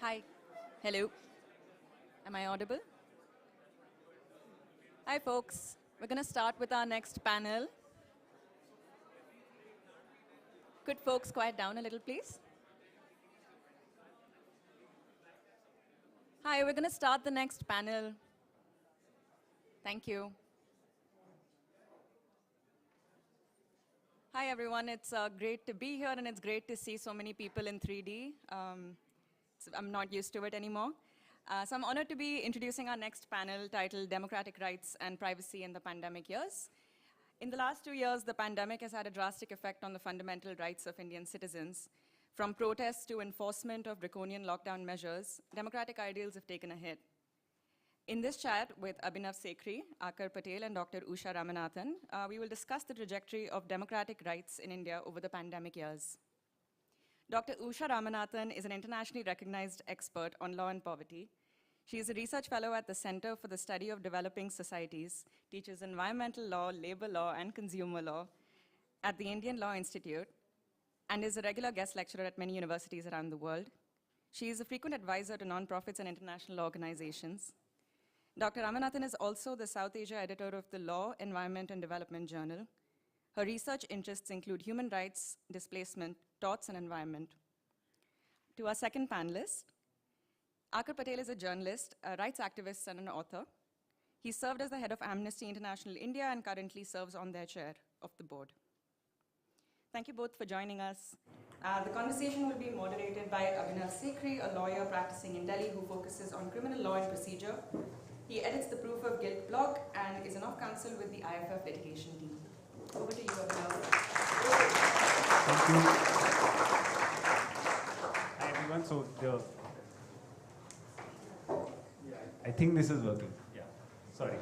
Hi. Hello. Am I audible? Hi, folks. We're going to start with our next panel. Could folks quiet down a little, please? Hi, we're going to start the next panel. Thank you. Hi, everyone. It's great to be here, and it's great to see so many people in 3D. I'm not used to it anymore. So I'm honored to be introducing our next panel titled Democratic Rights and Privacy in the Pandemic Years. In the last 2 years, the pandemic has had a drastic effect on the fundamental rights of Indian citizens. From protests to enforcement of draconian lockdown measures, democratic ideals have taken a hit. In this chat with Abhinav Sekhri, Akur Patel, and Dr. Usha Ramanathan, we will discuss the trajectory of democratic rights in India over the pandemic years. Dr. Usha Ramanathan is an internationally recognized expert on law and poverty. She is a research fellow at the Center for the Study of Developing Societies, teaches environmental law, labor law, and consumer law at the Indian Law Institute, and is a regular guest lecturer at many universities around the world. She is a frequent advisor to nonprofits and international organizations. Dr. Ramanathan is also the South Asia editor of the Law, Environment, and Development Journal. Her research interests include human rights, displacement, torts, and environment. To our second panelist, Akur Patel is a journalist, a rights activist, and an author. He served as the head of Amnesty International India and currently serves on their chair of the board. Thank you both for joining us. The conversation will be moderated by Abhinav Sekhri, a lawyer practicing in Delhi who focuses on criminal law and procedure. He edits the Proof of Guilt blog and is an off-counsel with the IFF litigation team. Over to you, Abhinav. Thank you. Hi, everyone. So, I think this is working. Yeah. Sorry.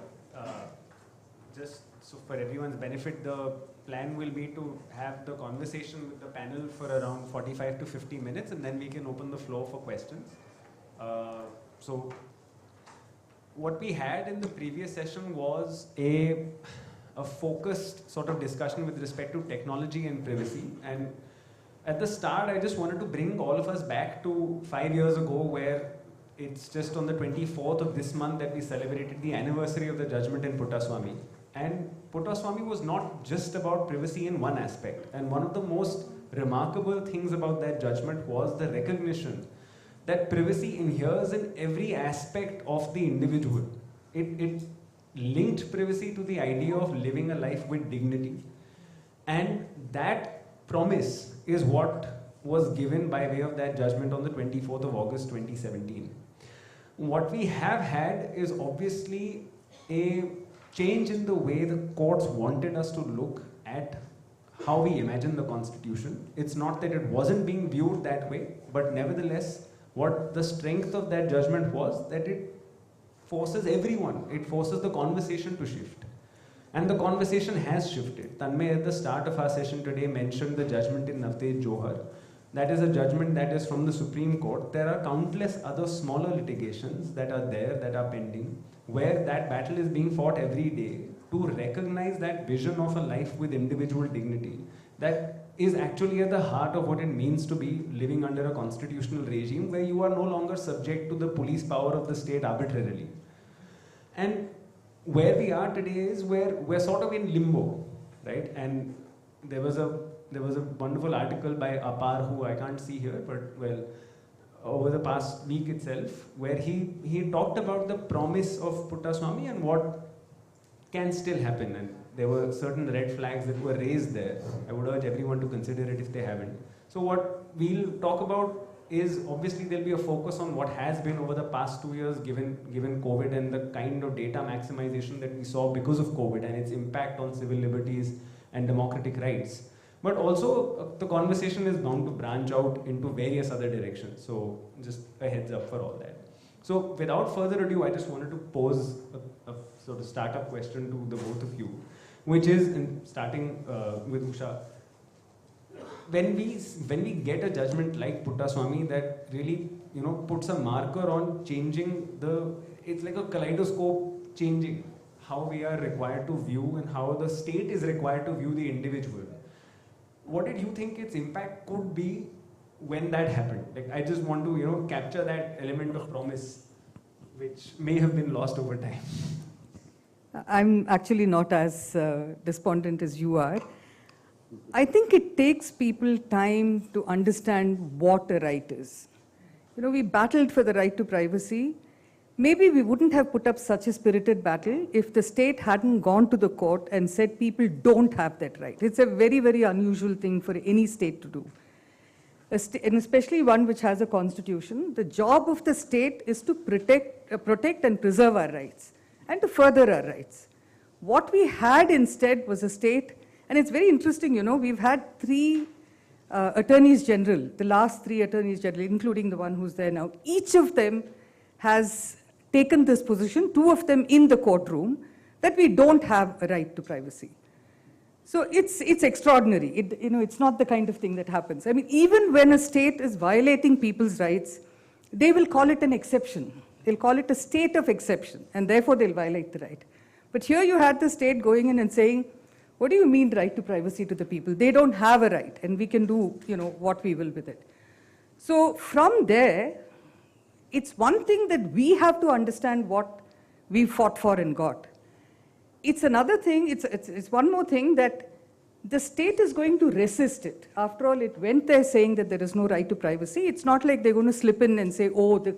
Just so for everyone's benefit, the plan will be to have the conversation with the panel for around 45 to 50 minutes, and then we can open the floor for questions. So, what we had in the previous session was a focused sort of discussion with respect to technology and privacy. And at the start, I just wanted to bring all of us back to 5 years ago, where it's just on the 24th of this month that we celebrated the anniversary of the judgment in Puttaswamy. And Puttaswamy was not just about privacy in one aspect. And one of the most remarkable things about that judgment was the recognition that privacy inheres in every aspect of the individual. It linked privacy to the idea of living a life with dignity. And that promise is what was given by way of that judgment on the 24th of August 2017. What we have had is obviously a change in the way the courts wanted us to look at how we imagine the Constitution. It's not that it wasn't being viewed that way, but nevertheless, what the strength of that judgment was that it forces everyone, it forces the conversation to shift. And the conversation has shifted. Tanmay at the start of our session today mentioned the judgment in Navtej Johar. That is a judgment that is from the Supreme Court. There are countless other smaller litigations that are there, that are pending, where that battle is being fought every day to recognize that vision of a life with individual dignity that is actually at the heart of what it means to be living under a constitutional regime where you are no longer subject to the police power of the state arbitrarily. And where we are today is we're sort of in limbo, right? And there was a wonderful article by Akur, who I can't see here, but well, over the past week itself, where he talked about the promise of Puttaswamy and what can still happen. And there were certain red flags that were raised there. I would urge everyone to consider it if they haven't. So what we'll talk about is, obviously there'll be a focus on what has been over the past 2 years given COVID and the kind of data maximization that we saw because of COVID and its impact on civil liberties and democratic rights. But also, the conversation is bound to branch out into various other directions. So just a heads up for all that. So without further ado, I just wanted to pose a sort of startup question to the both of you, which is, starting with Usha, when we get a judgment like Puttaswamy that really, puts a marker on changing it's like a kaleidoscope changing how we are required to view and how the state is required to view the individual. What did you think its impact could be when that happened? Like, I just want to, capture that element of promise, which may have been lost over time. I'm actually not as despondent as you are. I think it takes people time to understand what a right is. We battled for the right to privacy. Maybe we wouldn't have put up such a spirited battle if the state hadn't gone to the court and said people don't have that right. It's a very, very unusual thing for any state to do. And especially one which has a constitution. The job of the state is to protect and preserve our rights and to further our rights. What we had instead was a state, and it's very interesting, we've had 3 attorneys general, the last 3 attorneys general, including the one who's there now. Each of them has taken this position, 2 of them in the courtroom, that we don't have a right to privacy. So it's extraordinary. It's not the kind of thing that happens. I mean, even when a state is violating people's rights, they will call it an exception. They'll call it a state of exception, and therefore they'll violate the right. But here you had the state going in and saying, what do you mean right to privacy to the people? They don't have a right, and we can do, what we will with it. So from there, it's one thing that we have to understand what we fought for and got. It's another thing, it's one more thing that the state is going to resist it. After all, it went there saying that there is no right to privacy. It's not like they're going to slip in and say, oh, the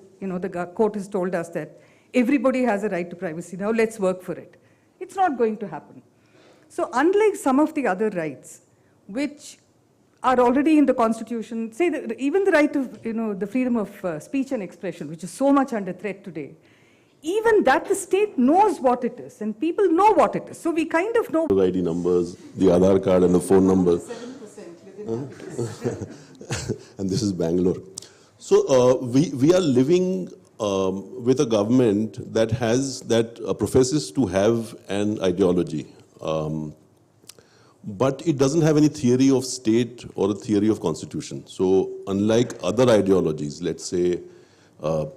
court has told us that everybody has a right to privacy. Now let's work for it. It's not going to happen. So unlike some of the other rights, which are already in the Constitution, say even the right to, the freedom of speech and expression, which is so much under threat today, even that the state knows what it is, and people know what it is. So we kind of know. The ID numbers, the Aadhaar card and the phone number. 7% and this is Bangalore. So we are living with a government that professes to have an ideology. But it doesn't have any theory of state or a theory of constitution. So unlike other ideologies, let's say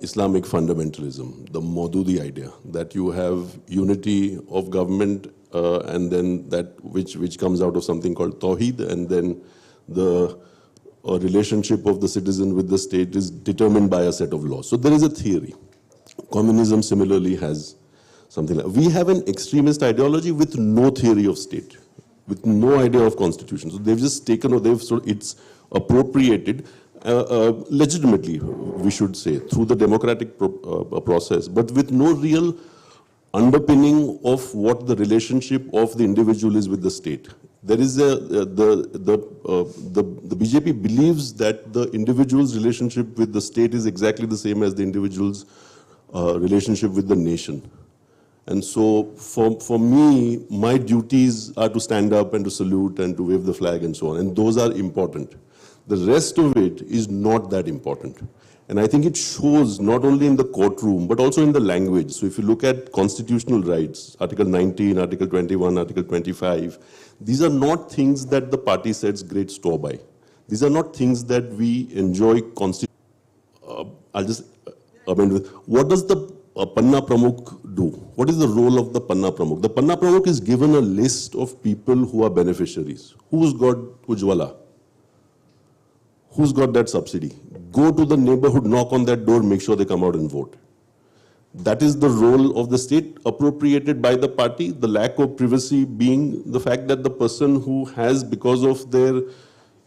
Islamic fundamentalism, the Maududi idea, that you have unity of government and then that which comes out of something called Tawheed, and then the relationship of the citizen with the state is determined by a set of laws. So there is a theory. Communism similarly has something like, we have an extremist ideology with no theory of state, with no idea of constitution. So they've just taken, or it's appropriated legitimately, we should say, through the democratic process, but with no real underpinning of what the relationship of the individual is with the state. There is the BJP believes that the individual's relationship with the state is exactly the same as the individual's relationship with the nation. And so for me, my duties are to stand up and to salute and to wave the flag and so on. And those are important. The rest of it is not that important. And I think it shows not only in the courtroom, but also in the language. So if you look at constitutional rights, Article 19, Article 21, Article 25, these are not things that the party sets great store by. These are not things that we enjoy constantly. I'll just amend with, what does the Panna Pramukh do? What is the role of the Panna Pramukh? The Panna Pramukh is given a list of people who are beneficiaries. Who's got Ujjwala? Who's got that subsidy? Go to the neighborhood, knock on that door, make sure they come out and vote. That is the role of the state, appropriated by the party, the lack of privacy being the fact that the person who has, because of their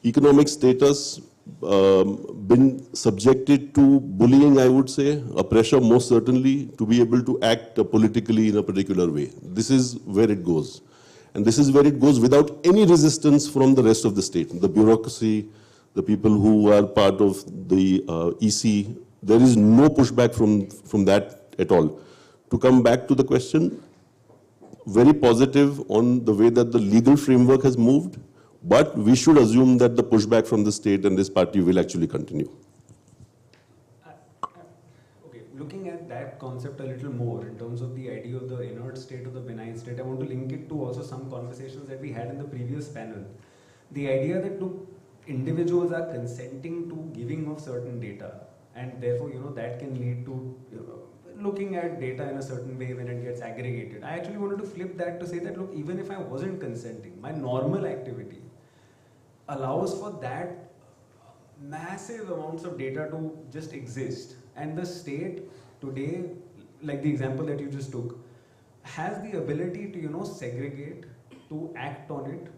economic status, been subjected to bullying, I would say, a pressure most certainly, to be able to act politically in a particular way. This is where it goes. And this is where it goes without any resistance from the rest of the state. The bureaucracy, the people who are part of the EC, there is no pushback from that at all. To come back to the question, very positive on the way that the legal framework has moved, but we should assume that the pushback from the state and this party will actually continue. Okay, looking at that concept a little more in terms of the idea of the inert state or the benign state, I want to link it to also some conversations that we had in the previous panel. The idea that individuals are consenting to giving of certain data, and therefore, that can lead to looking at data in a certain way when it gets aggregated. I actually wanted to flip that to say that, look, even if I wasn't consenting, my normal activity allows for that massive amounts of data to just exist. And the state today, like the example that you just took, has the ability to, segregate, to act on it,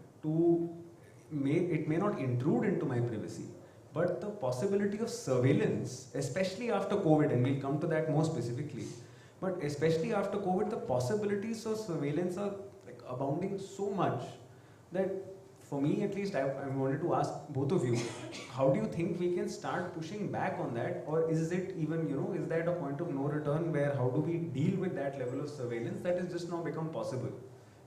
it may not intrude into my privacy, but the possibility of surveillance, especially after COVID, and we'll come to that more specifically, but especially after COVID, the possibilities of surveillance are abounding so much that, for me at least, I wanted to ask both of you, how do you think we can start pushing back on that? Or is it even, is that a point of no return where how do we deal with that level of surveillance that has just now become possible?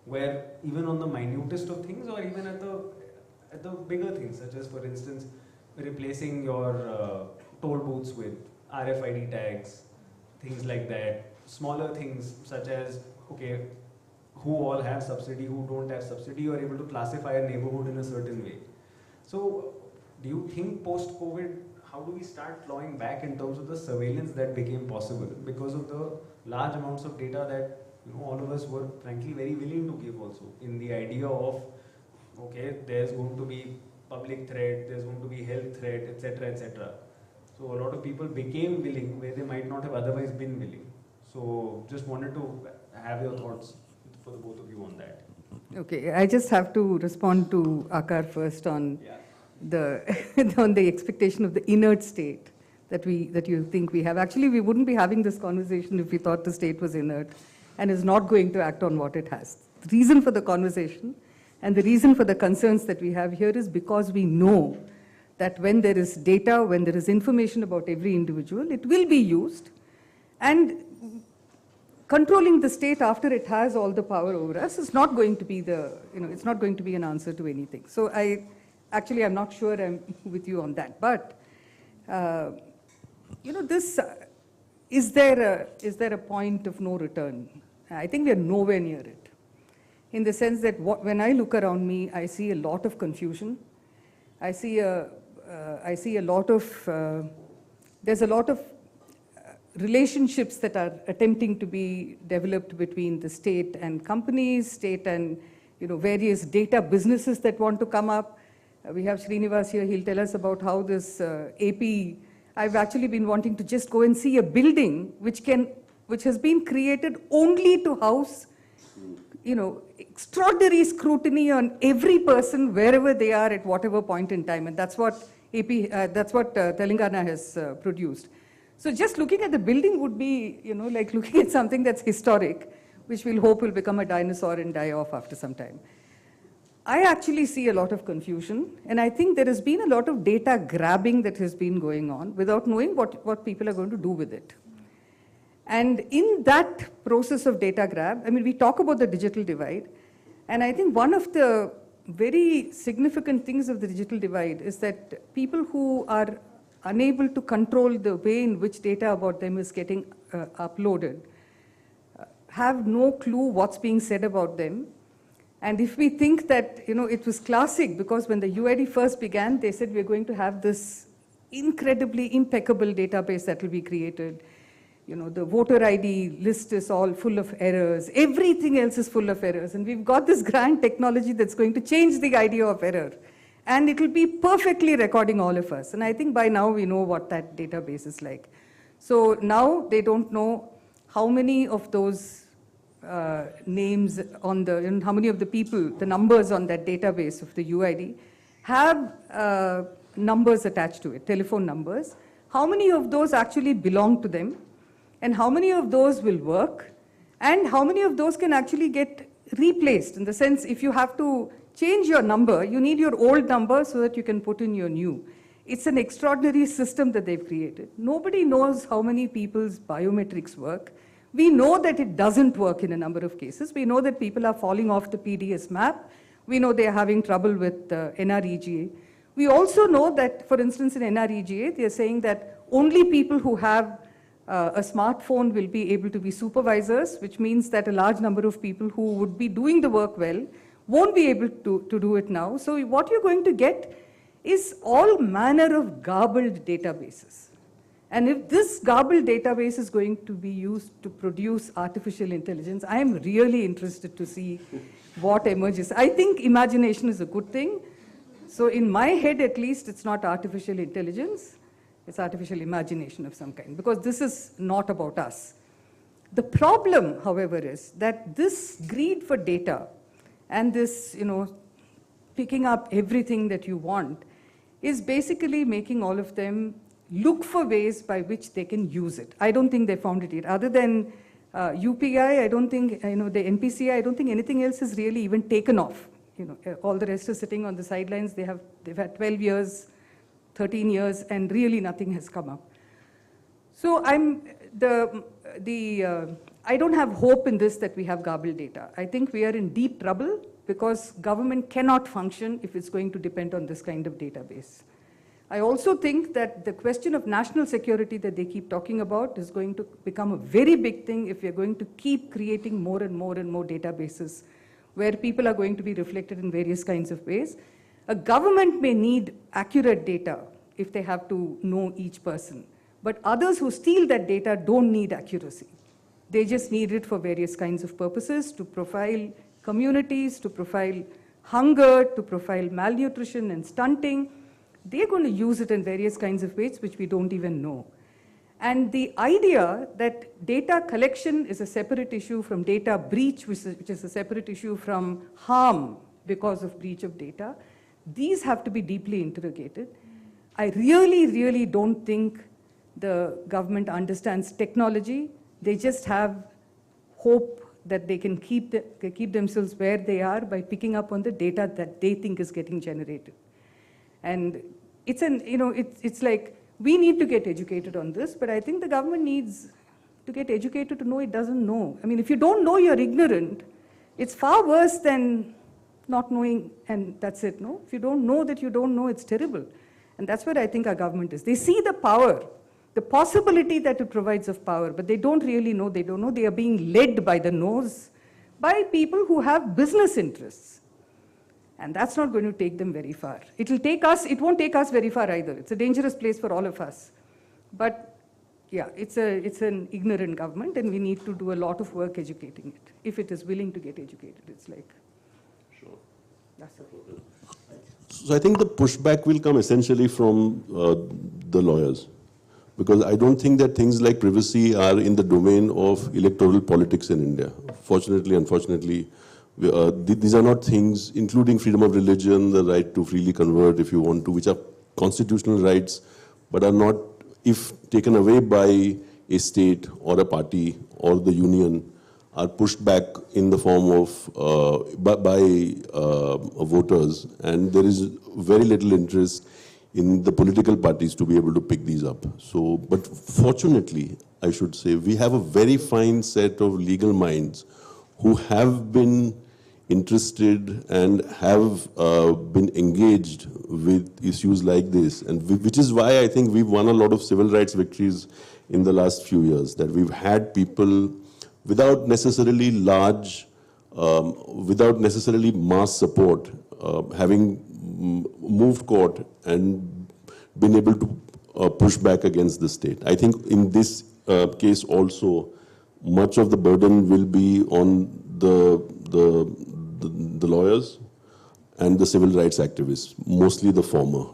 Where even on the minutest of things, or even at the bigger things, such as, for instance, replacing your toll booths with RFID tags, things like that, smaller things such as, okay, who all have subsidy, who don't have subsidy, you are able to classify a neighborhood in a certain way. So, do you think post-COVID, how do we start clawing back in terms of the surveillance that became possible because of the large amounts of data that all of us were frankly very willing to give also, in the idea of, okay, there's going to be public threat, there's going to be health threat, etc., etc. So a lot of people became willing where they might not have otherwise been willing. So just wanted to have your thoughts for the both of you on that. Okay, I just have to respond to Akur first on on the expectation of the inert state that you think we have. Actually, we wouldn't be having this conversation if we thought the state was inert and is not going to act on what it has. The reason for the conversation and the reason for the concerns that we have here is because we know that when there is data, when there is information about every individual, it will be used, and controlling the state after it has all the power over us is not going to be it's not going to be an answer to anything. So I'm not sure I'm with you on that. But, is there a point of no return? I think we are nowhere near it. In the sense that when I look around me, I see a lot of confusion. I see a lot of, there's a lot of relationships that are attempting to be developed between the state and companies, state and various data businesses that want to come up. We have Srinivas here, he'll tell us about how this AP, I've actually been wanting to just go and see a building which has been created only to house extraordinary scrutiny on every person wherever they are at whatever point in time, and that's what Telangana has produced. So just looking at the building would be, like looking at something that's historic, which we'll hope will become a dinosaur and die off after some time. I actually see a lot of confusion, and I think there has been a lot of data grabbing that has been going on without knowing what people are going to do with it. And in that process of data grab, we talk about the digital divide, and I think one of the very significant things of the digital divide is that people who are unable to control the way in which data about them is getting uploaded have no clue what's being said about them, And if we think that, it was classic, because when the UID first began, they said we're going to have this incredibly impeccable database that will be created. The voter ID list is all full of errors. Everything else is full of errors. And we've got this grand technology that's going to change the idea of error. And it will be perfectly recording all of us. And I think by now we know what that database is like. So now they don't know how many of those names on how many of the people, the numbers on that database of the UID have numbers attached to it, telephone numbers. How many of those actually belong to them? And how many of those will work? And how many of those can actually get replaced? In the sense, if you have to change your number, you need your old number so that you can put in your new. It's an extraordinary system that they've created. Nobody knows how many people's biometrics work. We know that it doesn't work in a number of cases. We know that people are falling off the PDS map. We know they are having trouble with NREGA. We also know that, for instance, in NREGA, they are saying that only people who have a smartphone will be able to be supervisors, which means that a large number of people who would be doing the work well won't be able to do it now. So what you're going to get is all manner of garbled databases. And if this garbled database is going to be used to produce artificial intelligence, I am really interested to see what emerges. I think imagination is a good thing. So in my head, at least, it's not artificial intelligence. It's artificial imagination of some kind, because this is not about us. The problem, however, is that this greed for data and this, picking up everything that you want is basically making all of them look for ways by which they can use it. I don't think they found it yet. Other than UPI, I don't think, the NPCI, I don't think anything else has really even taken off. All the rest is sitting on the sidelines. They've had 12 years, 13 years, and really nothing has come up. So I don't have hope in this that we have garbled data. I think we are in deep trouble because government cannot function if it's going to depend on this kind of database. I also think that the question of national security that they keep talking about is going to become a very big thing if we're going to keep creating more and more and more databases where people are going to be reflected in various kinds of ways. A government may need accurate data if they have to know each person, but others who steal that data don't need accuracy. They just need it for various kinds of purposes, to profile communities, to profile hunger, to profile malnutrition and stunting. They're going to use it in various kinds of ways which we don't even know. And the idea that data collection is a separate issue from data breach, which is a separate issue from harm because of breach of data, these have to be deeply interrogated. I really, really don't think the government understands technology. They just have hope that they can keep themselves where they are by picking up on the data that they think is getting generated. And it's like, we need to get educated on this, but I think the government needs to get educated to know it doesn't know. I mean, if you don't know, you're ignorant. It's far worse than not knowing, and that's it, no? If you don't know that you don't know, it's terrible. And that's where I think our government is. They see the power, the possibility that it provides of power, but they don't really know, they don't know. They are being led by the nose by people who have business interests. And that's not going to take them very far. It won't take us very far either. It's a dangerous place for all of us. But yeah, it's an ignorant government, and we need to do a lot of work educating it. If it is willing to get educated, it's like. Sure. That's okay. So I think the pushback will come essentially from the lawyers, because I don't think that things like privacy are in the domain of electoral politics in India. Fortunately, unfortunately, these are not things, including freedom of religion, the right to freely convert if you want to, which are constitutional rights, but are not, if taken away by a state or a party or the union, are pushed back in the form of by voters, and there is very little interest in the political parties to be able to pick these up. So, but fortunately, I should say, we have a very fine set of legal minds who have been interested and have been engaged with issues like this, and which is why I think we've won a lot of civil rights victories in the last few years, that we've had people without necessarily large without necessarily mass support, having moved court and been able to push back against the state. I think in this case also, much of the burden will be on the lawyers and the civil rights activists, mostly the former.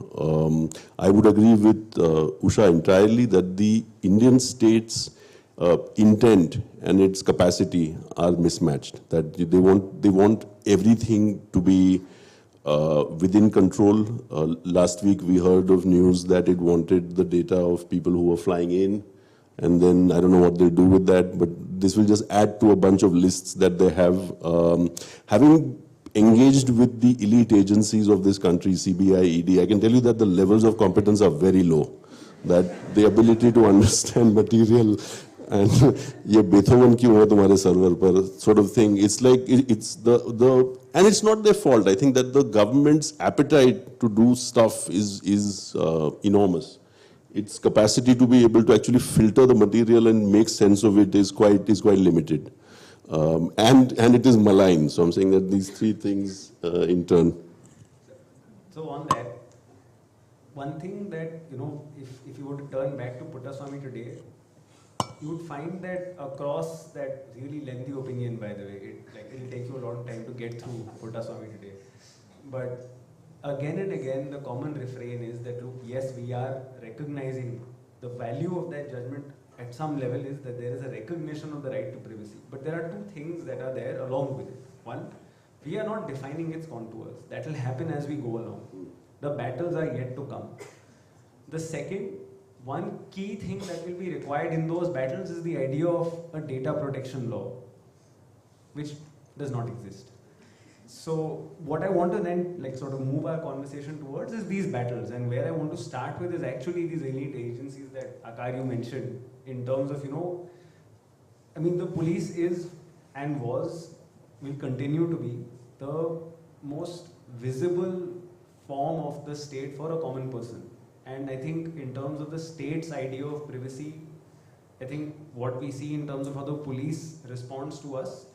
I would agree with Usha entirely that the Indian state's intent and its capacity are mismatched. That they want everything to be within control. Last week we heard of news that it wanted the data of people who were flying in, and then I don't know what they'll do with that, but this will just add to a bunch of lists that they have. Having engaged with the elite agencies of this country, CBI, ED, I can tell you that the levels of competence are very low. That the ability to understand material and ये Beethoven क्यों है तुम्हारे server पर sort of thing. It's like it's and it's not their fault. I think that the government's appetite to do stuff is enormous. Its capacity to be able to actually filter the material and make sense of it is quite limited. And it is malign. So I'm saying that these three things in turn. So on that, one thing that, if you were to turn back to Puttaswamy today, you would find that across that really lengthy opinion, by the way, it'll take you a lot of time to get through Puttaswamy today. But again and again, the common refrain is that, look, yes, we are recognizing the value of that judgment at some level is that there is a recognition of the right to privacy. But there are two things that are there along with it. One, we are not defining its contours. That will happen as we go along. The battles are yet to come. The second, one key thing that will be required in those battles is the idea of a data protection law, which does not exist. So what I want to then sort of move our conversation towards is these battles, and where I want to start with is actually these elite agencies that Akur you mentioned in terms of, I mean, the police is and will continue to be the most visible form of the state for a common person. And I think in terms of the state's idea of privacy, I think what we see in terms of how the police responds to us,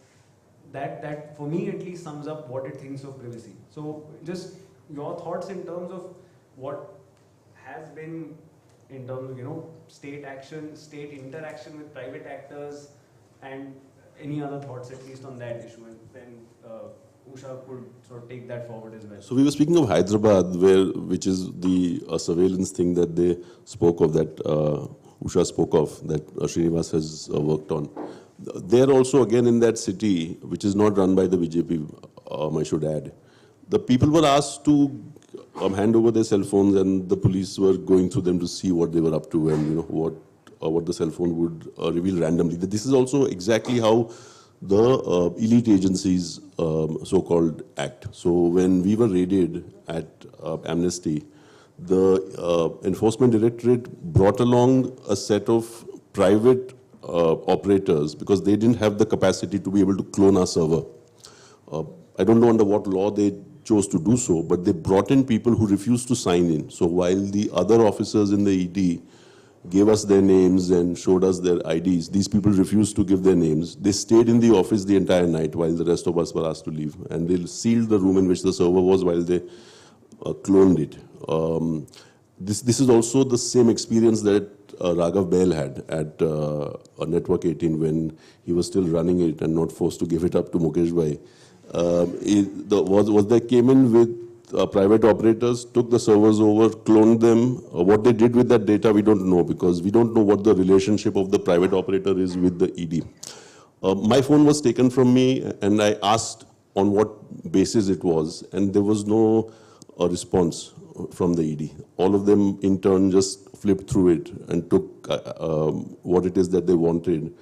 that for me at least sums up what it thinks of privacy. So just your thoughts in terms of what has been in terms of, state action, state interaction with private actors, and any other thoughts at least on that issue. And then Usha could sort of take that forward as well. So we were speaking of Hyderabad, which is the surveillance thing that they spoke of, that Usha spoke of, that Srinivas has worked on. There also, again, in that city, which is not run by the BJP, I should add, the people were asked to hand over their cell phones, and the police were going through them to see what they were up to and what the cell phone would reveal randomly. This is also exactly how the elite agencies so-called act. So when we were raided at Amnesty, the Enforcement Directorate brought along a set of private operators because they didn't have the capacity to be able to clone our server. I don't know under what law they chose to do so, but they brought in people who refused to sign in. So while the other officers in the ED gave us their names and showed us their IDs, these people refused to give their names. They stayed in the office the entire night while the rest of us were asked to leave. And they sealed the room in which the server was while they cloned it. This is also the same experience that Raghav Bail had at Network 18 when he was still running it and not forced to give it up to Mukesh Bhai. They came in with private operators, took the servers over, cloned them. What they did with that data, we don't know, because we don't know what the relationship of the private operator is with the ED. My phone was taken from me, and I asked on what basis it was, and there was no response from the ED. All of them in turn just flipped through it and took what it is that they wanted.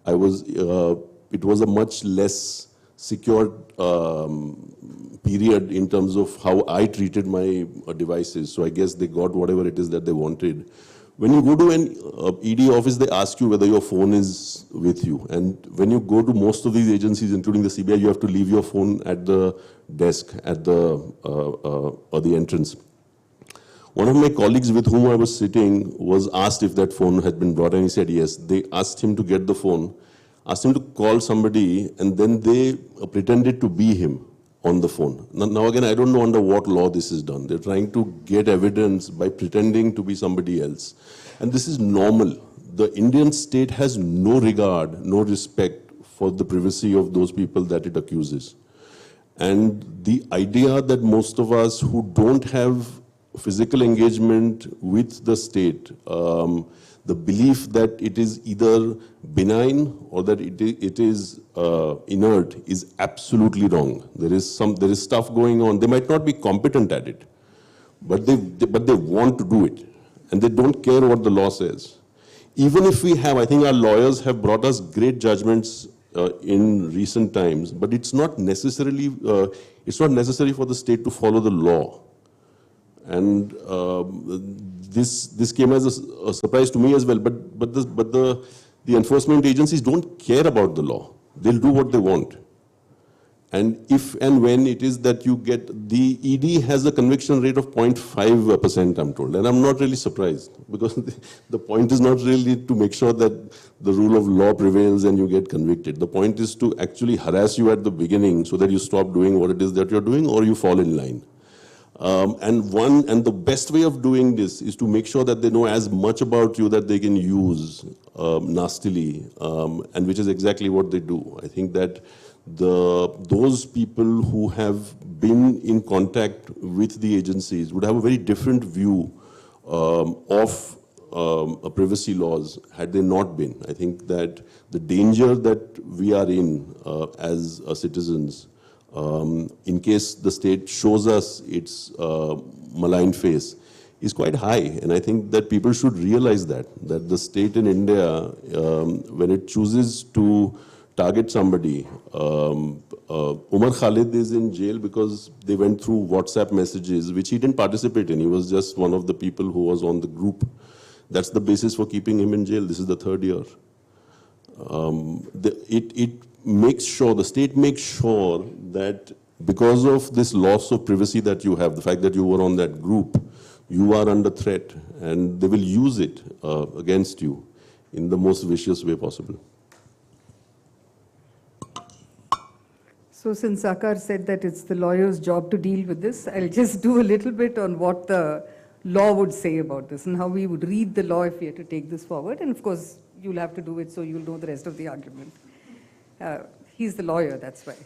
It was a much less secure period in terms of how I treated my devices. So I guess they got whatever it is that they wanted. When you go to an ED office, they ask you whether your phone is with you. And when you go to most of these agencies, including the CBI, you have to leave your phone at the desk at the entrance. One of my colleagues with whom I was sitting was asked if that phone had been brought, and he said yes. They asked him to get the phone. asked him to call somebody, and then they pretended to be him on the phone. Now again, I don't know under what law this is done. They're trying to get evidence by pretending to be somebody else. And this is normal. The Indian state has no regard, no respect for the privacy of those people that it accuses. And the idea that most of us who don't have physical engagement with the state, the belief that it is either benign or that it is inert is absolutely wrong. There is stuff going on. They might not be competent at it, but they want to do it, and they don't care what the law says. Even if we have, I think our lawyers have brought us great judgments in recent times, but it's not necessary for the state to follow the law. And this came as a surprise to me as well. But the enforcement agencies don't care about the law. They'll do what they want. And if and when it is that you get, the ED has a conviction rate of 0.5%, I'm told. And I'm not really surprised, because the point is not really to make sure that the rule of law prevails and you get convicted. The point is to actually harass you at the beginning so that you stop doing what it is that you're doing, or you fall in line. And the best way of doing this is to make sure that they know as much about you that they can use nastily, and which is exactly what they do. I think that those people who have been in contact with the agencies would have a very different view of privacy laws had they not been. I think that the danger that we are in as citizens, in case the state shows us its malign face, is quite high. And I think that people should realize that the state in India, when it chooses to target somebody, Umar Khalid is in jail because they went through WhatsApp messages, which he didn't participate in. He was just one of the people who was on the group. That's the basis for keeping him in jail. This is the third year. It makes sure, the state makes sure that because of this loss of privacy that you have, the fact that you were on that group, you are under threat, and they will use it against you in the most vicious way possible. So since Akur said that it's the lawyer's job to deal with this, I'll just do a little bit on what the law would say about this and how we would read the law if we had to take this forward. And of course, you'll have to do it so you'll know the rest of the argument. He's the lawyer, that's why.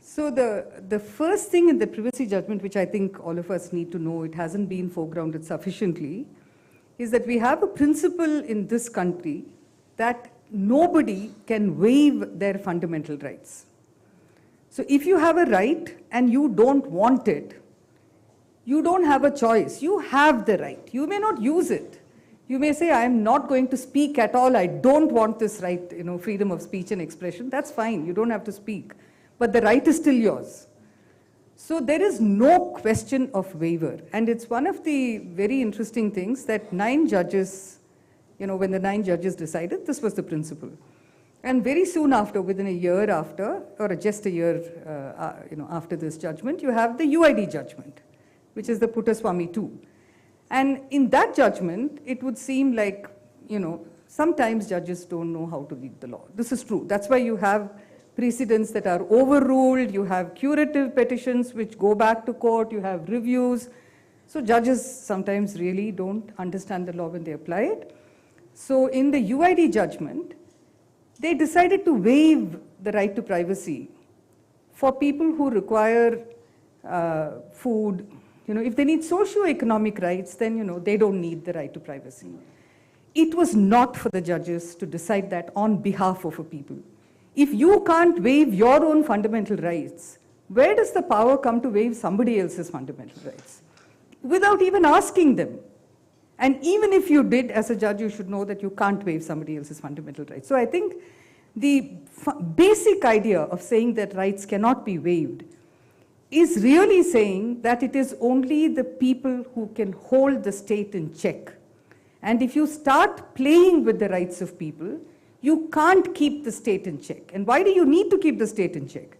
So the first thing in the privacy judgment, which I think all of us need to know, it hasn't been foregrounded sufficiently, is that we have a principle in this country that nobody can waive their fundamental rights. So if you have a right and you don't want it, you don't have a choice. You have the right. You may not use it. You may say, I am not going to speak at all. I don't want this right, freedom of speech and expression. That's fine. You don't have to speak. But the right is still yours. So there is no question of waiver. And it's one of the very interesting things that 9 judges, when the 9 judges decided, this was the principle. And very soon after, within a year after, or just a year after this judgment, you have the UID judgment, which is the Puttaswamy 2. And in that judgment, it would seem like, sometimes judges don't know how to read the law. This is true. That's why you have precedents that are overruled, you have curative petitions which go back to court, you have reviews. So judges sometimes really don't understand the law when they apply it. So in the UID judgment, they decided to waive the right to privacy for people who require food. If they need socio-economic rights, then they don't need the right to privacy. It was not for the judges to decide that on behalf of a people. If you can't waive your own fundamental rights, where does the power come to waive somebody else's fundamental rights? Without even asking them. And even if you did, as a judge, you should know that you can't waive somebody else's fundamental rights. So I think the basic idea of saying that rights cannot be waived is really saying that it is only the people who can hold the state in check. And if you start playing with the rights of people, you can't keep the state in check. And why do you need to keep the state in check?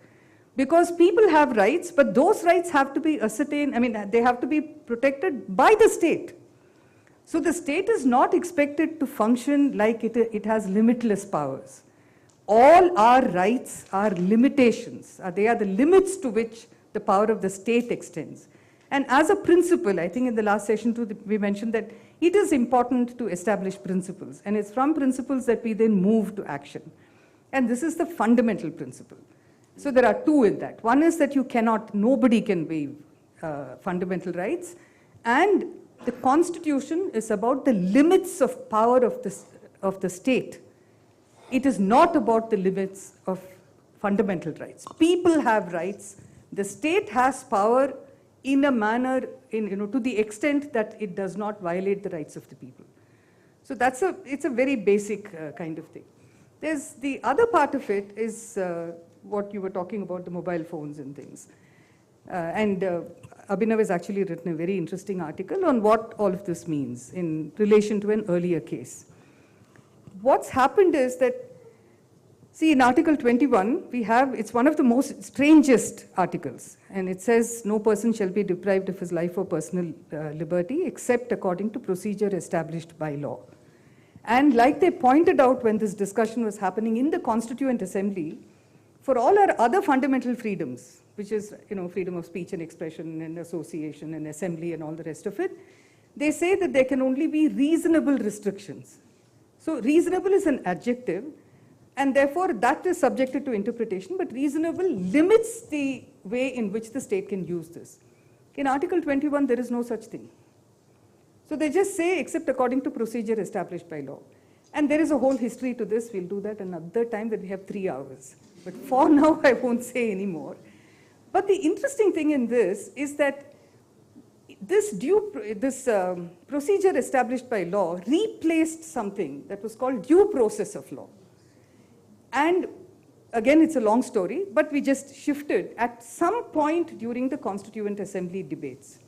Because people have rights, but those rights have to be ascertained, they have to be protected by the state. So the state is not expected to function like it has limitless powers. all our rights are limitations. They are the limits to which the power of the state extends. And as a principle, I think in the last session too, we mentioned that it is important to establish principles. And it's from principles that we then move to action. And this is the fundamental principle. So there are two in that. One is that nobody can waive fundamental rights. And the Constitution is about the limits of power of the state. It is not about the limits of fundamental rights. People have rights. The state has power in a manner, to the extent that it does not violate the rights of the people. So it's a very basic kind of thing. There's the other part of it is what you were talking about, the mobile phones and things. Abhinav has actually written a very interesting article on what all of this means in relation to an earlier case. What's happened is that, see, in Article 21, it's one of the most strangest articles. And it says, no person shall be deprived of his life or personal liberty except according to procedure established by law. And like they pointed out when this discussion was happening in the Constituent Assembly, for all our other fundamental freedoms, which is freedom of speech and expression and association and assembly and all the rest of it, they say that there can only be reasonable restrictions. So reasonable is an adjective, and therefore that is subjected to interpretation, but reasonable limits the way in which the state can use this. In Article 21, there is no such thing. So they just say, except according to procedure established by law. And there is a whole history to this. We'll do that another time that we have 3 hours. But for now, I won't say any more. But the interesting thing in this is that this procedure established by law replaced something that was called due process of law. And again, it's a long story, but we just shifted at some point during the Constituent Assembly debates.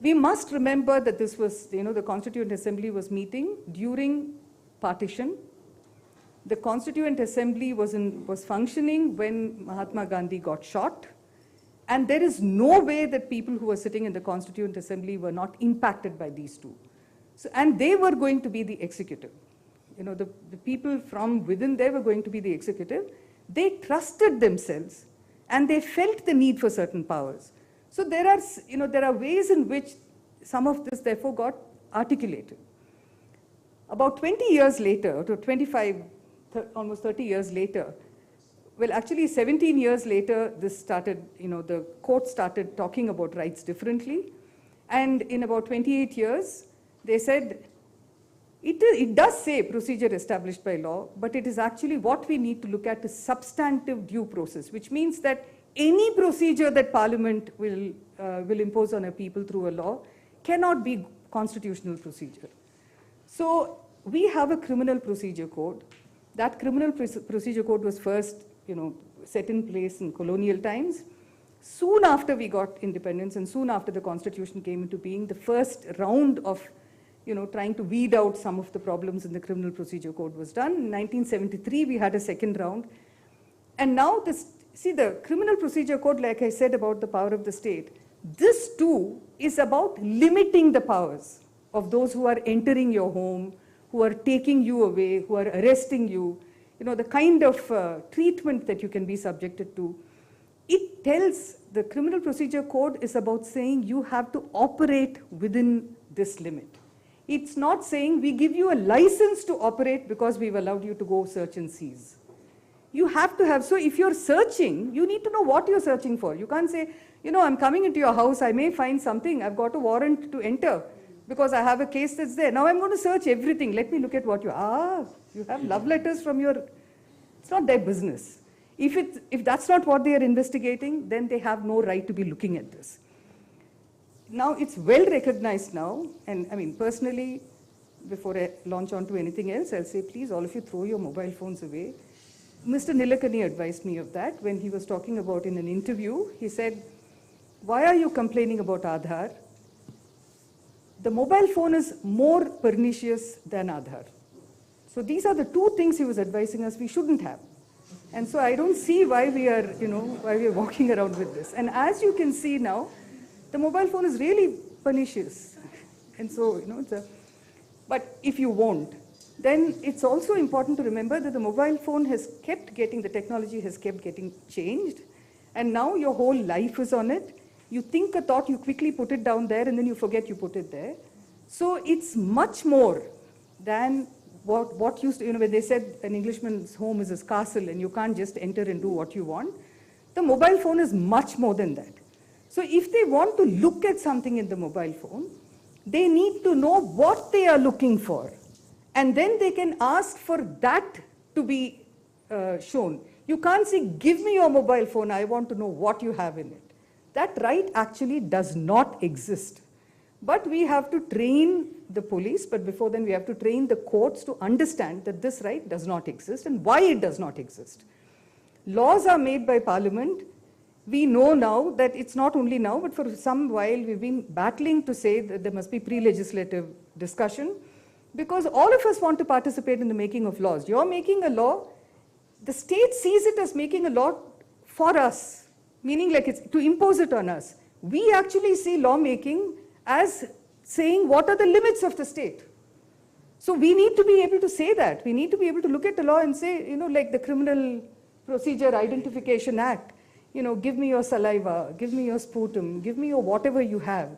We must remember that this was, the Constituent Assembly was meeting during partition. The Constituent Assembly was functioning when Mahatma Gandhi got shot. And there is no way that people who were sitting in the Constituent Assembly were not impacted by these two. So, and they were going to be the executive. The people from within there were going to be the executive. They trusted themselves and they felt the need for certain powers. So there are ways in which some of this therefore got articulated. About 20 years later, to 25, almost 30 years later, well, actually 17 years later, this started, the court started talking about rights differently. And in about 28 years, they said, it does say procedure established by law, but it is actually what we need to look at is substantive due process, which means that any procedure that Parliament will impose on a people through a law cannot be constitutional procedure. So we have a criminal procedure code. That criminal procedure code was first, set in place in colonial times. Soon after we got independence and soon after the Constitution came into being, the first round of trying to weed out some of the problems in the criminal procedure code was done. In 1973, we had a second round. And now the criminal procedure code, like I said about the power of the state, this too is about limiting the powers of those who are entering your home, who are taking you away, who are arresting you, the kind of treatment that you can be subjected to. It tells, the criminal procedure code is about saying you have to operate within this limit. It's not saying we give you a license to operate because we've allowed you to go search and seize. You have to have, so if you're searching, you need to know what you're searching for. You can't say, I'm coming into your house, I may find something, I've got a warrant to enter because I have a case that's there. Now I'm going to search everything. Let me look at what you have love letters from it's not their business. If that's not what they are investigating, then they have no right to be looking at this. Now, it's well recognized now, and I mean, personally, before I launch on to anything else, I'll say, please, all of you throw your mobile phones away. Mr. Nilekani advised me of that when he was talking about in an interview. He said, why are you complaining about Aadhaar? The mobile phone is more pernicious than Aadhaar. So these are the two things he was advising us we shouldn't have. And so I don't see why we are, why we are walking around with this. And as you can see now, the mobile phone is really pernicious. And so, but if you won't, then it's also important to remember that the mobile phone has kept getting, the technology has kept getting changed, and now your whole life is on it. You think a thought, you quickly put it down there, and then you forget you put it there. So it's much more than what used to, when they said an Englishman's home is his castle and you can't just enter and do what you want. The mobile phone is much more than that. So if they want to look at something in the mobile phone, they need to know what they are looking for. And then they can ask for that to be shown. You can't say, give me your mobile phone, I want to know what you have in it. That right actually does not exist. But we have to train the police, but before then we have to train the courts to understand that this right does not exist and why it does not exist. Laws are made by Parliament. We know now that it's not only now, but for some while we've been battling to say that there must be pre-legislative discussion, because all of us want to participate in the making of laws. You're making a law, the state sees it as making a law for us, meaning like it's to impose it on us. We actually see lawmaking as saying what are the limits of the state. So we need to be able to say that. We need to be able to look at the law and say, like the Criminal Procedure Identification Act, give me your saliva, give me your sputum, give me your whatever you have.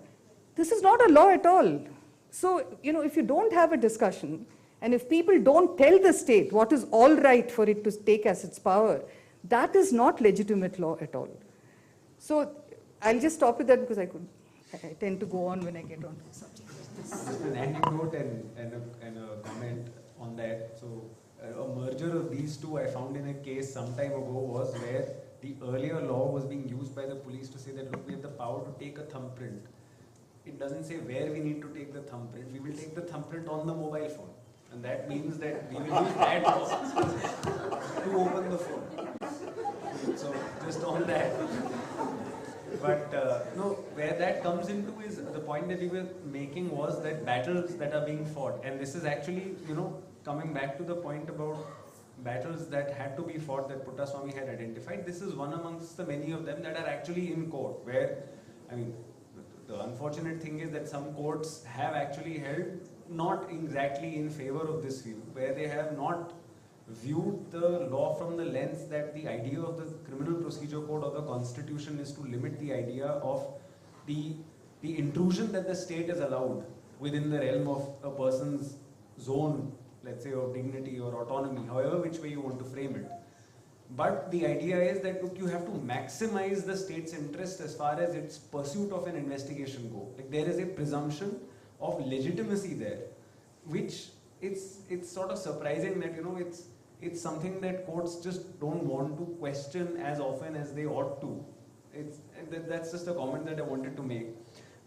This is not a law at all. So, if you don't have a discussion, and if people don't tell the state what is all right for it to take as its power, that is not legitimate law at all. So I'll just stop with that because I tend to go on when I get on to the subject. Just an anecdote and a comment on that. So a merger of these two I found in a case some time ago was where the earlier law was being used by the police to say that, look, we have the power to take a thumbprint. It doesn't say where we need to take the thumbprint. We will take the thumbprint on the mobile phone. And that means that we will use that to open the phone. So just on that. But no, where that comes into is the point that we were making was that battles that are being fought. And this is actually, coming back to the point about battles that had to be fought that Puttaswamy had identified. This is one amongst the many of them that are actually in court, where, the unfortunate thing is that some courts have actually held not exactly in favor of this view, where they have not viewed the law from the lens that the idea of the Criminal Procedure Code or the Constitution is to limit the idea of the intrusion that the state is allowed within the realm of a person's zone, let's say, of dignity or autonomy, however which way you want to frame it. But the idea is that, look, you have to maximize the state's interest as far as its pursuit of an investigation go. Like, there is a presumption of legitimacy there, which it's sort of surprising that, it's something that courts just don't want to question as often as they ought to. That's just a comment that I wanted to make.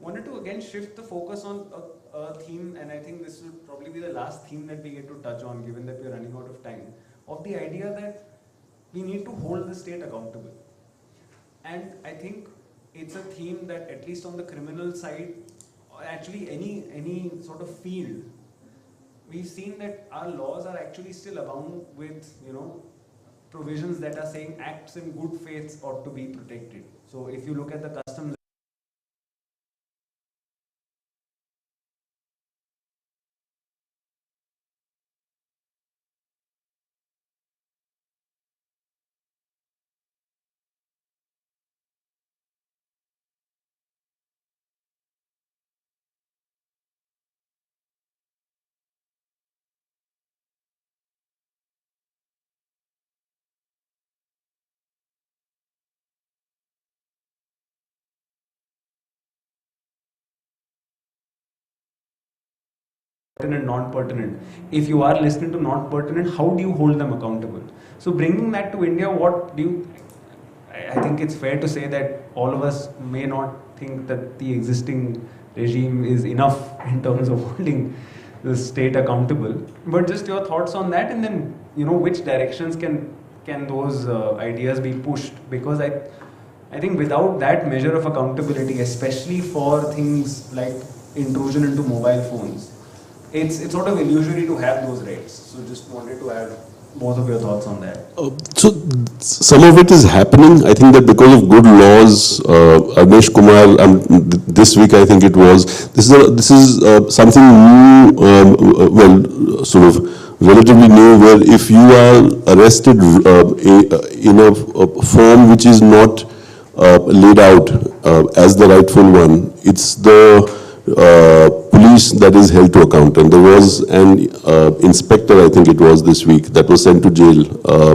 Wanted to again shift the focus on a theme, and I think this will probably be the last theme that we get to touch on, given that we're running out of time, of the idea that we need to hold the state accountable. And I think it's a theme that, at least on the criminal side, or actually any sort of field, we've seen that our laws are actually still abound with, provisions that are saying acts in good faith ought to be protected. So if you look at the customs pertinent, non-pertinent. If you are listening to non-pertinent, how do you hold them accountable? So bringing that to India, I think it's fair to say that all of us may not think that the existing regime is enough in terms of holding the state accountable. But just your thoughts on that, and then, which directions can those ideas be pushed? Because I think without that measure of accountability, especially for things like intrusion into mobile phones, it's sort of illusory to have those rights. So just wanted to add both of your thoughts on that. So some of it is happening. I think that because of good laws, Agnesh Kumar, this week I think it was, this is something new, relatively new, where if you are arrested in a form which is not laid out as the rightful one, it's the police that is held to account. And there was an inspector, I think it was this week, that was sent to jail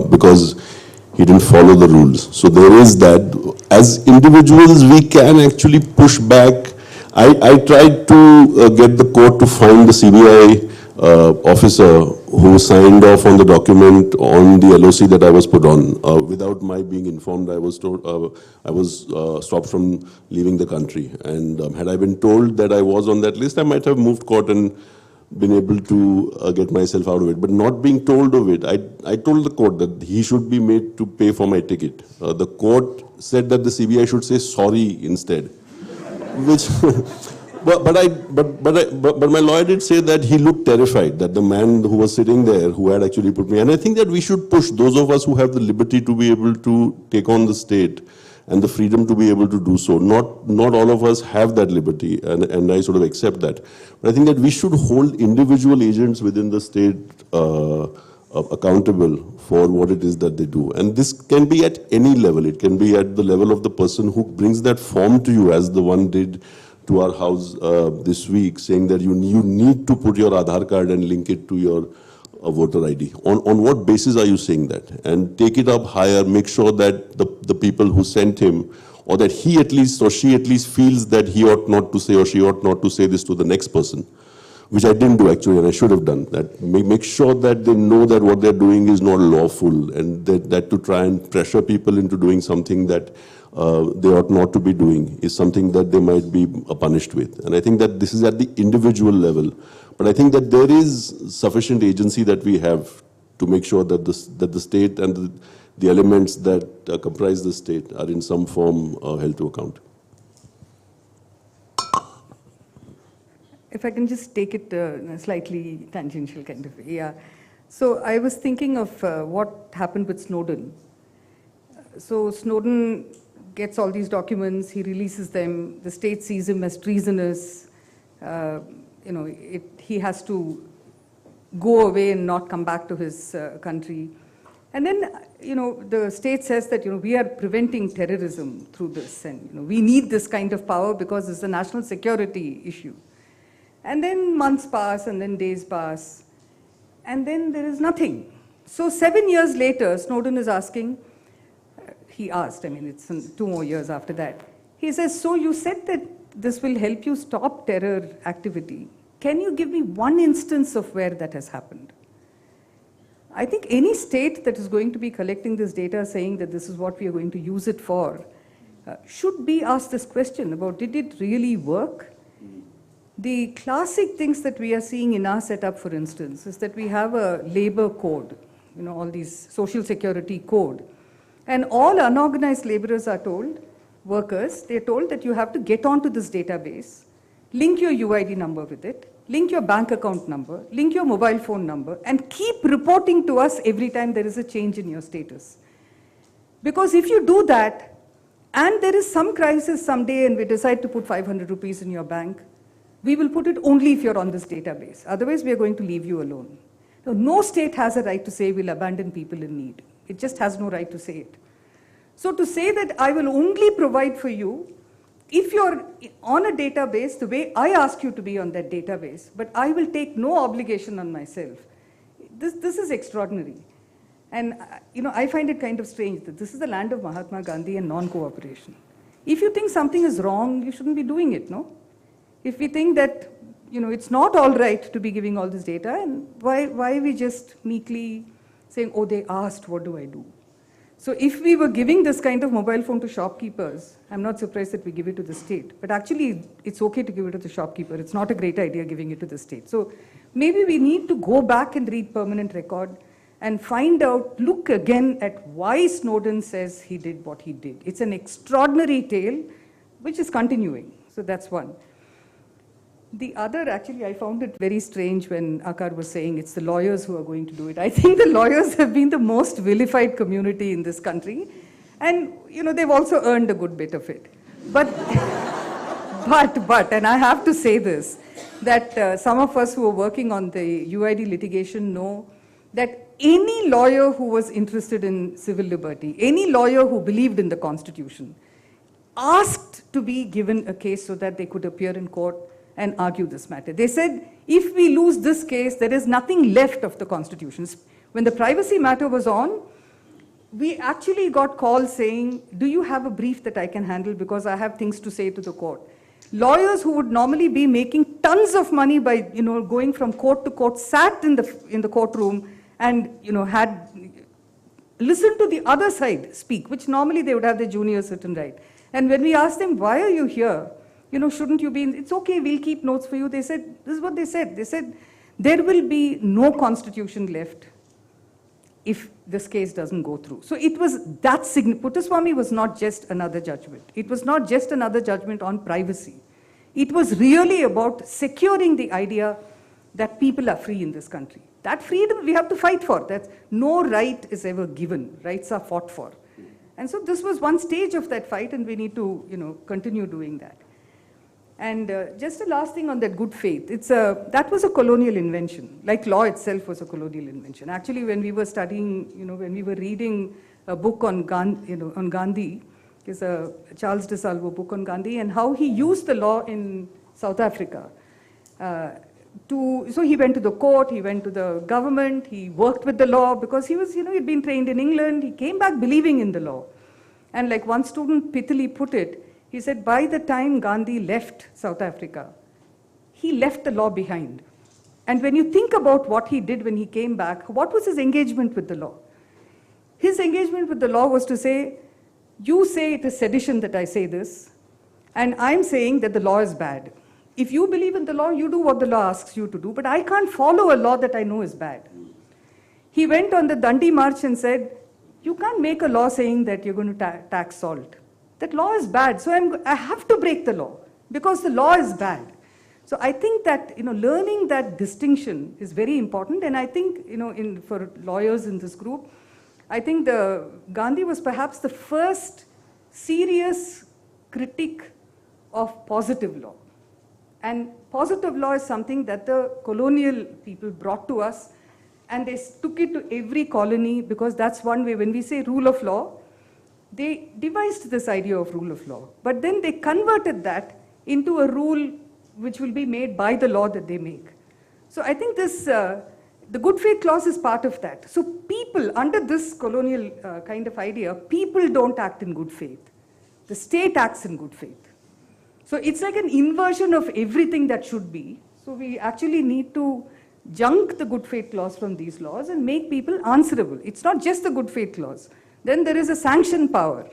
because he didn't follow the rules. So there is that. As individuals, we can actually push back. I tried to get the court to find the CBI officer who signed off on the document on the LOC that I was put on. Without my being informed, I was told, I was stopped from leaving the country. And had I been told that I was on that list, I might have moved court and been able to get myself out of it. But not being told of it, I told the court that he should be made to pay for my ticket. The court said that the CBI should say sorry instead, which. But my lawyer did say that he looked terrified, that the man who was sitting there, who had actually put me, and I think that we should push those of us who have the liberty to be able to take on the state and the freedom to be able to do so. Not all of us have that liberty, and I sort of accept that. But I think that we should hold individual agents within the state accountable for what it is that they do. And this can be at any level. It can be at the level of the person who brings that form to you, as the one did to our house this week, saying that you need to put your Aadhaar card and link it to your voter ID. On what basis are you saying that? And take it up higher, make sure that the people who sent him, or that he at least or she at least feels that he ought not to say or she ought not to say this to the next person, which I didn't do actually, and I should have done. That make sure that they know that what they're doing is not lawful, and that to try and pressure people into doing something that they ought not to be doing is something that they might be punished with. And I think that this is at the individual level. But I think that there is sufficient agency that we have to make sure that the state and the elements that comprise the state are in some form held to account. If I can just take it in a slightly tangential kind of way. Yeah. So I was thinking of what happened with Snowden. So Snowden gets all these documents, he releases them, the state sees him as treasonous, he has to go away and not come back to his country. And then, the state says that, we are preventing terrorism through this, and, we need this kind of power because it's a national security issue. And then months pass, and then days pass, and then there is nothing. So 7 years later, Snowden is asking, he asked, it's 2 more years after that. He says, so you said that this will help you stop terror activity. Can you give me one instance of where that has happened? I think any state that is going to be collecting this data, saying that this is what we are going to use it for, should be asked this question about, did it really work? The classic things that we are seeing in our setup, for instance, is that we have a labor code, all these social security code. And all unorganized laborers are told, workers, they're told that you have to get onto this database, link your UID number with it, link your bank account number, link your mobile phone number, and keep reporting to us every time there is a change in your status. Because if you do that, and there is some crisis someday and we decide to put 500 rupees in your bank, we will put it only if you're on this database. Otherwise, we are going to leave you alone. So no state has a right to say we'll abandon people in need. It just has no right to say it. So to say that I will only provide for you if you're on a database the way I ask you to be on that database, but I will take no obligation on myself. This is extraordinary. And I find it kind of strange that this is the land of Mahatma Gandhi and non-cooperation. If you think something is wrong, you shouldn't be doing it, no? If we think that it's not all right to be giving all this data, and why are we just meekly saying, oh, they asked, what do I do? So if we were giving this kind of mobile phone to shopkeepers, I'm not surprised that we give it to the state. But actually, it's okay to give it to the shopkeeper. It's not a great idea giving it to the state. So maybe we need to go back and read permanent record and find out, look again at why Snowden says he did what he did. It's an extraordinary tale, which is continuing. So that's one. The other, actually, I found it very strange when Akur was saying it's the lawyers who are going to do it. I think the lawyers have been the most vilified community in this country. And, they've also earned a good bit of it. But and I have to say this, that some of us who are working on the UID litigation know that any lawyer who was interested in civil liberty, any lawyer who believed in the Constitution, asked to be given a case so that they could appear in court and argue this matter. They said, if we lose this case, there is nothing left of the Constitution. When the privacy matter was on, we actually got calls saying, do you have a brief that I can handle because I have things to say to the court? Lawyers who would normally be making tons of money by going from court to court sat in the courtroom and had listened to the other side speak, which normally they would have their juniors sit and write. And when we asked them, why are you here? Shouldn't you be it's okay, we'll keep notes for you. They said, this is what they said. They said, there will be no Constitution left if this case doesn't go through. So it was that significant. Puttaswamy was not just another judgment. It was not just another judgment on privacy. It was really about securing the idea that people are free in this country. That freedom we have to fight for. That no right is ever given. Rights are fought for. And so this was one stage of that fight, and we need to continue doing that. And just a last thing on that good faith. That was a colonial invention, like law itself was a colonial invention. Actually, when we were studying, when we were reading a book on Gandhi, it's a Charles de Salvo book on Gandhi, and how he used the law in South Africa. So he went to the court, he went to the government, he worked with the law because he was, he'd been trained in England, he came back believing in the law. And like one student pithily put it, he said, by the time Gandhi left South Africa, he left the law behind. And when you think about what he did when he came back, what was his engagement with the law? His engagement with the law was to say, you say it is sedition that I say this, and I'm saying that the law is bad. If you believe in the law, you do what the law asks you to do, but I can't follow a law that I know is bad. He went on the Dandi March and said, you can't make a law saying that you're going to tax salt. That law is bad, so I have to break the law because the law is bad. So I think that learning that distinction is very important, and I think for lawyers in this group, I think Gandhi was perhaps the first serious critic of positive law. And positive law is something that the colonial people brought to us, and they took it to every colony because that's one way. When we say rule of law, they devised this idea of rule of law. But then they converted that into a rule which will be made by the law that they make. So I think the good faith clause is part of that. So people, under this colonial kind of idea, people don't act in good faith. The state acts in good faith. So it's like an inversion of everything that should be. So we actually need to junk the good faith clause from these laws and make people answerable. It's not just the good faith clause. Then there is a sanction power.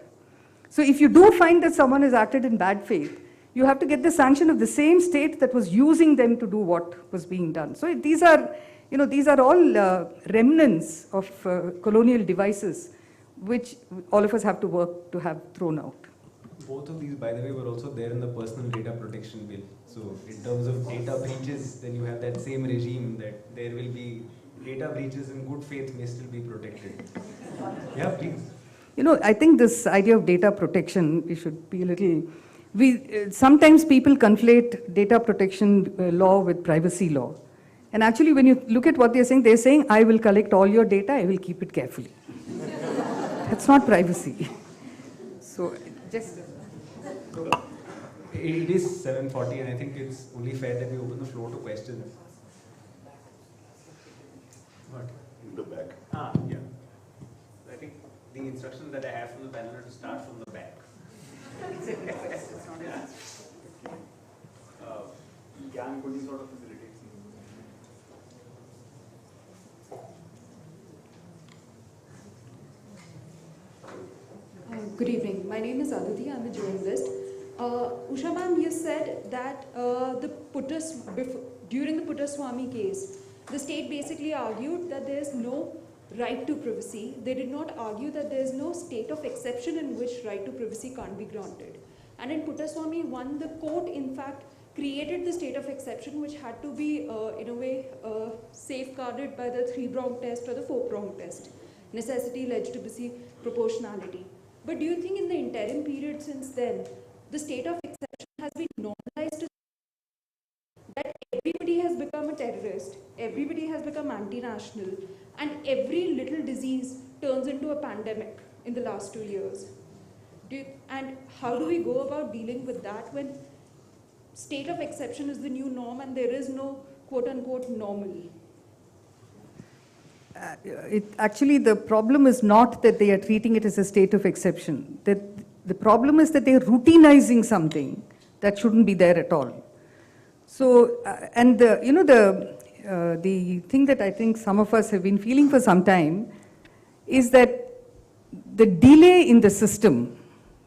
So if you do find that someone has acted in bad faith, you have to get the sanction of the same state that was using them to do what was being done. So these are all remnants of colonial devices, which all of us have to work to have thrown out. Both of these, by the way, were also there in the personal data protection bill. So in terms of data breaches, then you have that same regime that there will be data breaches in good faith may still be protected. Yeah, please. I think this idea of data protection, we should be a little... sometimes people conflate data protection law with privacy law. And actually, when you look at what they're saying, I will collect all your data, I will keep it carefully. That's not privacy. So, just... It is 7:40, and I think it's only fair that we open the floor to questions. What? In the back. Yeah. I think the instructions that I have from the panel are to start from the back. Jan, could you sort of facilitate? Good evening. My name is Aditi. I'm a journalist. Usha ma'am, you said that during the Puttaswamy case, the state basically argued that there is no right to privacy. They did not argue that there is no state of exception in which right to privacy can't be granted. And in Puttaswamy 1, the court in fact created the state of exception which had to be in a way safeguarded by the 3-pronged test or the 4-pronged test. Necessity, legitimacy, proportionality. But do you think in the interim period since then, the state of exception has been normalized has become a terrorist, everybody has become anti-national, and every little disease turns into a pandemic in the last 2 years. And how do we go about dealing with that when state of exception is the new norm and there is no quote-unquote normal? Actually, the problem is not that they are treating it as a state of exception. The problem is that they are routinizing something that shouldn't be there at all. So, and the thing that I think some of us have been feeling for some time is that the delay in the system,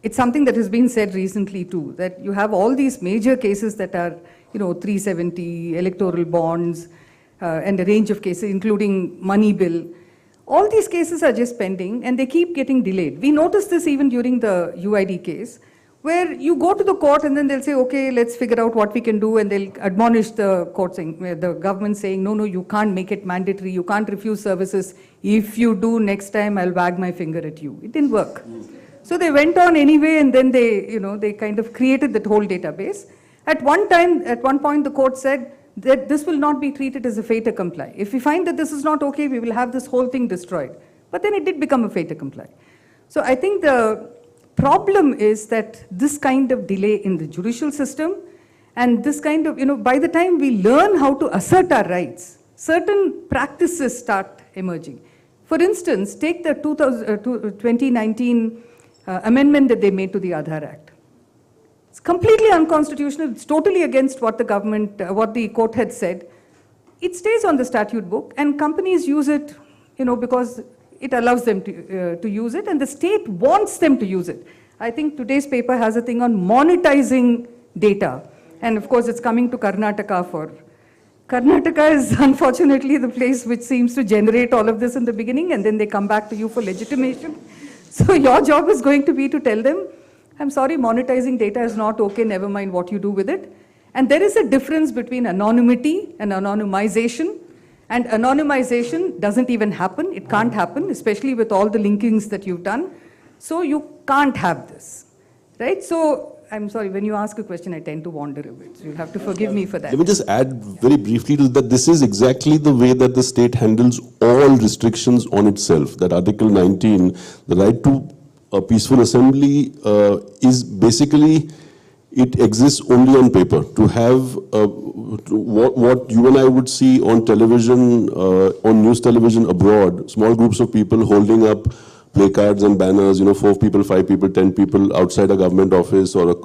it's something that has been said recently too, that you have all these major cases that are, 370, electoral bonds, and a range of cases, including money bill. All these cases are just pending and they keep getting delayed. We noticed this even during the UID case, where you go to the court and then they'll say, okay, let's figure out what we can do, and they'll admonish the court saying, the government saying, no, you can't make it mandatory, you can't refuse services. If you do, next time I'll wag my finger at you. It didn't work. So they went on anyway, and then they kind of created that whole database. At one point the court said that this will not be treated as a fait accompli. If we find that this is not okay, we will have this whole thing destroyed. But then it did become a fait accompli. So I think the problem is that this kind of delay in the judicial system and this kind of, by the time we learn how to assert our rights, certain practices start emerging. For instance, take the 2019 amendment that they made to the Aadhaar Act. It's completely unconstitutional. It's totally against what the government, what the court had said. It stays on the statute book, and companies use it, because it allows them to use it, and the state wants them to use it. I think today's paper has a thing on monetizing data, and of course it's coming to Karnataka for. Karnataka is unfortunately the place which seems to generate all of this in the beginning, and then they come back to you for legitimation. So your job is going to be to tell them, I'm sorry, monetizing data is not okay, never mind what you do with it. And there is a difference between anonymity and anonymization. And anonymization doesn't even happen. It can't happen, especially with all the linkings that you've done. So you can't have this, right? So I'm sorry, when you ask a question, I tend to wander a bit. So you'll have to forgive me for that. Let me just add very briefly to that. This is exactly the way that the state handles all restrictions on itself. That Article 19, the right to a peaceful assembly, is basically, it exists only on paper. To have what you and I would see on television, on news television abroad, small groups of people holding up placards and banners, 4 people, 5 people, 10 people outside a government office or a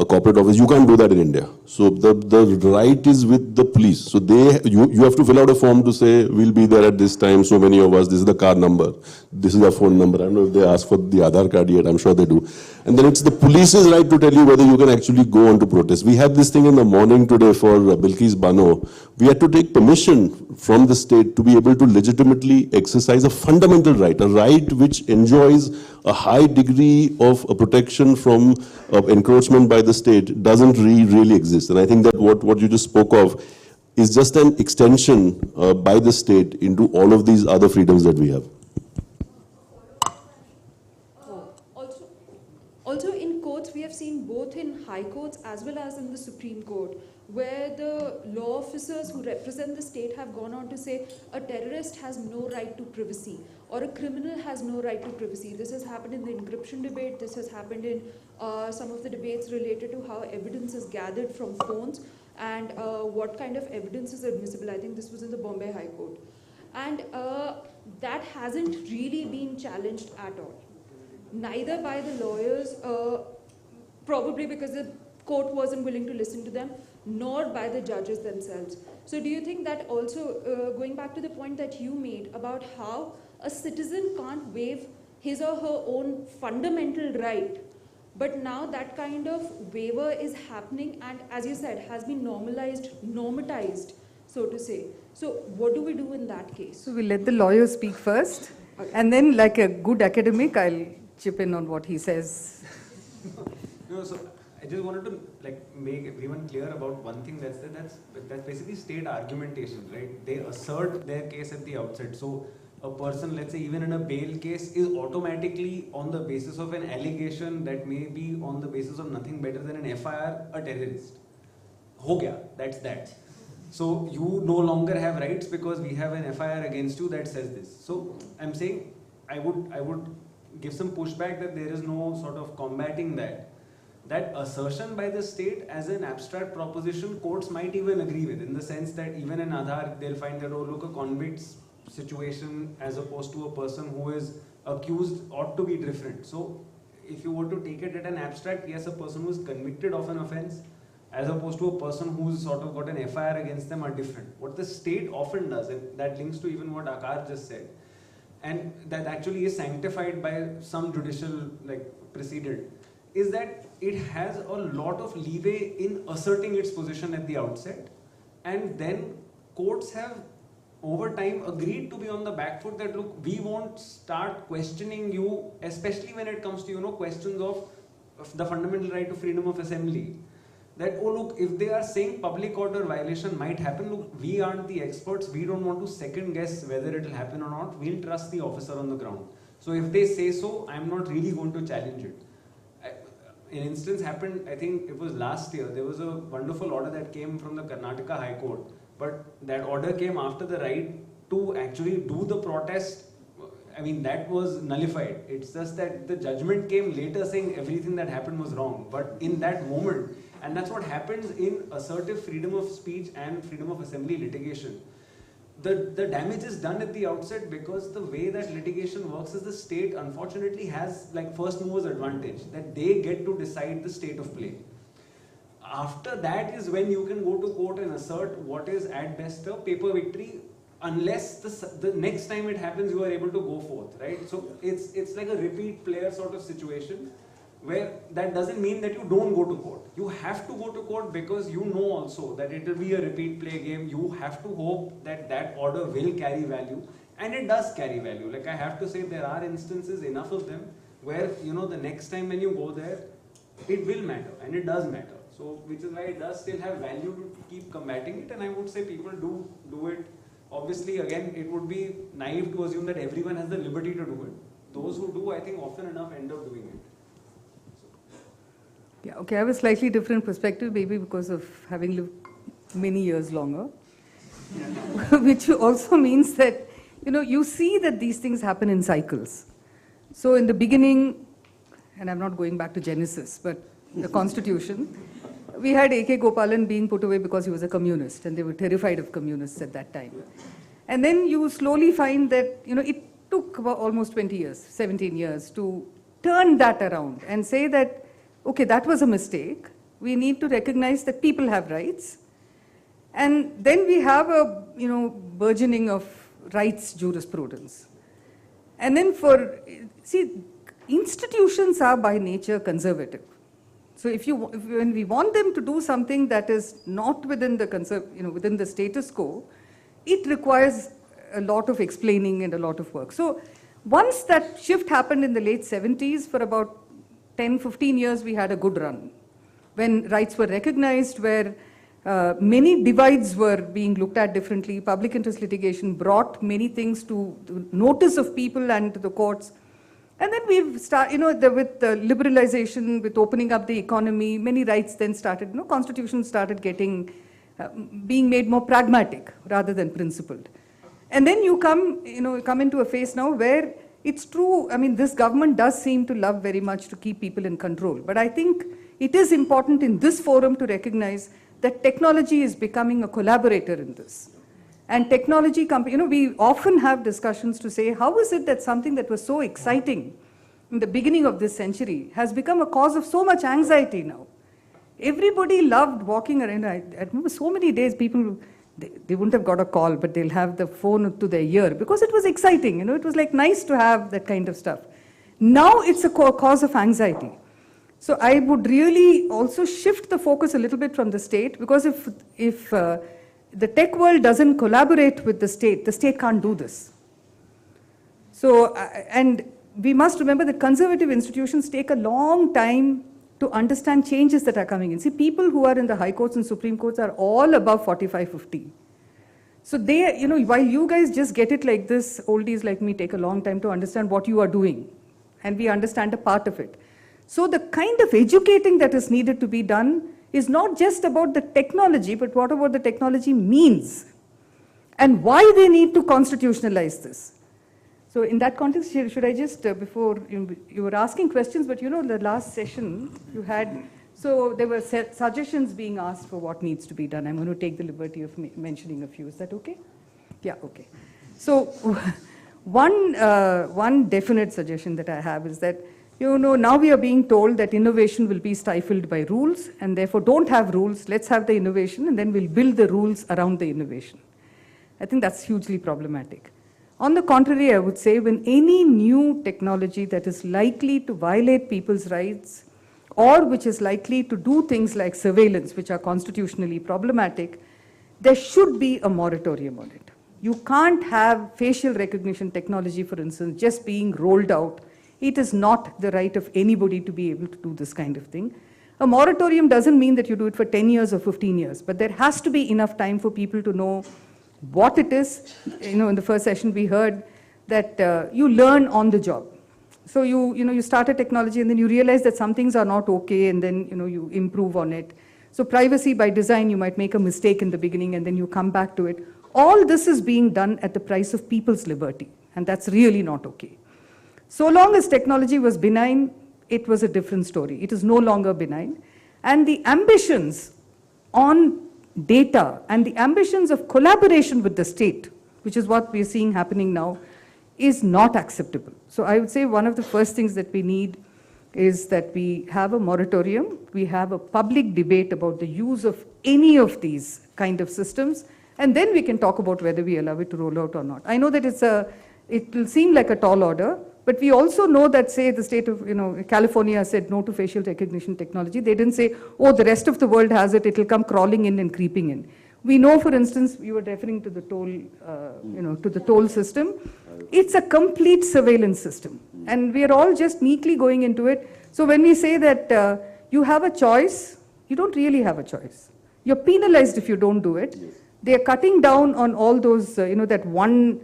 corporate office. You can't do that in India. So the right is with the police. So you have to fill out a form to say, we'll be there at this time, so many of us, this is the car number, this is our phone number. I don't know if they ask for the Aadhaar card yet, I'm sure they do. And then it's the police's right to tell you whether you can actually go on to protest. We had this thing in the morning today for Bilkis Bano. We had to take permission from the state to be able to legitimately exercise a fundamental right, a right which enjoys a high degree of protection from encroachment by the state, doesn't really exist. And I think that what you just spoke of is just an extension by the state into all of these other freedoms that we have. Also in courts, we have seen both in high courts as well as in the Supreme Court, where the law officers who represent the state have gone on to say a terrorist has no right to privacy or a criminal has no right to privacy. This has happened in the encryption debate. This has happened in some of the debates related to how evidence is gathered from phones and what kind of evidence is admissible. I think this was in the Bombay High Court. And that hasn't really been challenged at all. Neither by the lawyers, probably because the court wasn't willing to listen to them, nor by the judges themselves. So do you think that also, going back to the point that you made about how a citizen can't waive his or her own fundamental right, but now that kind of waiver is happening and, as you said, has been normatized, so to say. So what do we do in that case? So we'll let the lawyer speak first, okay. And then like a good academic, I'll chip in on what he says. No, so I just wanted to make everyone clear about one thing, that's basically state argumentation, right? They assert their case at the outset. So a person, let's say even in a bail case, is automatically on the basis of an allegation that may be on the basis of nothing better than an FIR, a terrorist. Ho gaya, that's that. So you no longer have rights because we have an FIR against you that says this. So I'm saying I would give some pushback that there is no sort of combating that. That assertion by the state as an abstract proposition, courts might even agree with, in the sense that even in Aadhaar, they'll find that, oh look, a convict's situation as opposed to a person who is accused ought to be different. So if you were to take it at an abstract, yes, a person who is convicted of an offense as opposed to a person who's sort of got an FIR against them are different. What the state often does, and that links to even what Akur just said, and that actually is sanctified by some judicial precedent, is that it has a lot of leeway in asserting its position at the outset, and then courts have over time agreed to be on the back foot that, look, we won't start questioning you, especially when it comes to questions of the fundamental right to freedom of assembly. That, oh look, if they are saying public order violation might happen, look, we aren't the experts, we don't want to second guess whether it will happen or not, we'll trust the officer on the ground. So if they say so, I'm not really going to challenge it. An instance happened, I think it was last year, there was a wonderful order that came from the Karnataka High Court, but that order came after the right to actually do the protest. I mean, that was nullified. It's just that the judgment came later saying everything that happened was wrong. But in that moment, and that's what happens in assertive freedom of speech and freedom of assembly litigation, the damage is done at the outset because the way that litigation works is the state unfortunately has first movers advantage, that they get to decide the state of play. After that is when you can go to court and assert what is at best a paper victory, unless the next time it happens you are able to go forth, right? So it's like a repeat player sort of situation, where that doesn't mean that you don't go to court. You have to go to court because you know also that it will be a repeat play game. You have to hope that that order will carry value, and it does carry value. I have to say, there are instances, enough of them, where the next time when you go there, it will matter, and it does matter. So which is why it does still have value to keep combating it, and I would say people do it. Obviously, again, it would be naive to assume that everyone has the liberty to do it. Those who do, I think, often enough end up doing it. Yeah, okay, I have a slightly different perspective, maybe because of having lived many years longer, which also means that, you see that these things happen in cycles. So in the beginning, and I'm not going back to Genesis, but the Constitution, we had A.K. Gopalan being put away because he was a communist, and they were terrified of communists at that time. And then you slowly find that, it took about almost 20 years, 17 years to turn that around and say that, okay, that was a mistake. We need to recognize that people have rights. And then we have a, burgeoning of rights jurisprudence. And then institutions are by nature conservative. So when we want them to do something that is not within the within the status quo, it requires a lot of explaining and a lot of work. So once that shift happened in the late 70s, for about 10, 15 years, we had a good run. When rights were recognized, where many divides were being looked at differently, public interest litigation brought many things to the notice of people and to the courts. And then we've started, with the liberalization, with opening up the economy, many rights then started, constitutions started getting, being made more pragmatic rather than principled. And then you come into a phase now where it's true, this government does seem to love very much to keep people in control. But I think it is important in this forum to recognize that technology is becoming a collaborator in this. And technology, we often have discussions to say, how is it that something that was so exciting in the beginning of this century has become a cause of so much anxiety now? Everybody loved walking around. I remember so many days people, they wouldn't have got a call, but they'll have the phone to their ear because it was exciting. It was nice to have that kind of stuff. Now it's a cause of anxiety. So I would really also shift the focus a little bit from the state, because if the tech world doesn't collaborate with the state can't do this. So, and we must remember that conservative institutions take a long time to understand changes that are coming in. See, people who are in the high courts and Supreme Courts are all above 45, 50. So they, while you guys just get it like this, oldies like me take a long time to understand what you are doing. And we understand a part of it. So the kind of educating that is needed to be done is not just about the technology, but what about the technology means and why they need to constitutionalize this. So in that context, should I just, before you were asking questions, but you know, the last session you had, so there were suggestions being asked for what needs to be done. I'm going to take the liberty of mentioning a few. Is that okay? Yeah, okay. So one definite suggestion that I have is that, you know, now we are being told that innovation will be stifled by rules, and therefore don't have rules, let's have the innovation, and then we'll build the rules around the innovation. I think that's hugely problematic. On the contrary, I would say when any new technology that is likely to violate people's rights or which is likely to do things like surveillance, which are constitutionally problematic, there should be a moratorium on it. You can't have facial recognition technology, for instance, just being rolled out. It is not the right of anybody to be able to do this kind of thing. A moratorium doesn't mean that you do it for 10 years or 15 years, but there has to be enough time for people to know what it is. You know, in the first session we heard that you learn on the job. So you start a technology and then you realize that some things are not okay, and then you improve on it. So privacy by design, you might make a mistake in the beginning and then you come back to it. All this is being done at the price of people's liberty, and that's really not okay. So long as technology was benign, it was a different story. It is no longer benign. And the ambitions on data and the ambitions of collaboration with the state, which is what we're seeing happening now, is not acceptable. So I would say one of the first things that we need is that we have a moratorium, we have a public debate about the use of any of these kind of systems, and then we can talk about whether we allow it to roll out or not. I know that it will seem like a tall order, but we also know that, say, the state of California said no to facial recognition technology. They didn't say, oh, the rest of the world has it, it will come crawling in and creeping in. We know, for instance, you were referring to the toll, to the toll system. It's a complete surveillance system, and we are all just meekly going into it. So when we say that you have a choice, you don't really have a choice. You're penalized if you don't do it. Yes. They are cutting down on all those, that one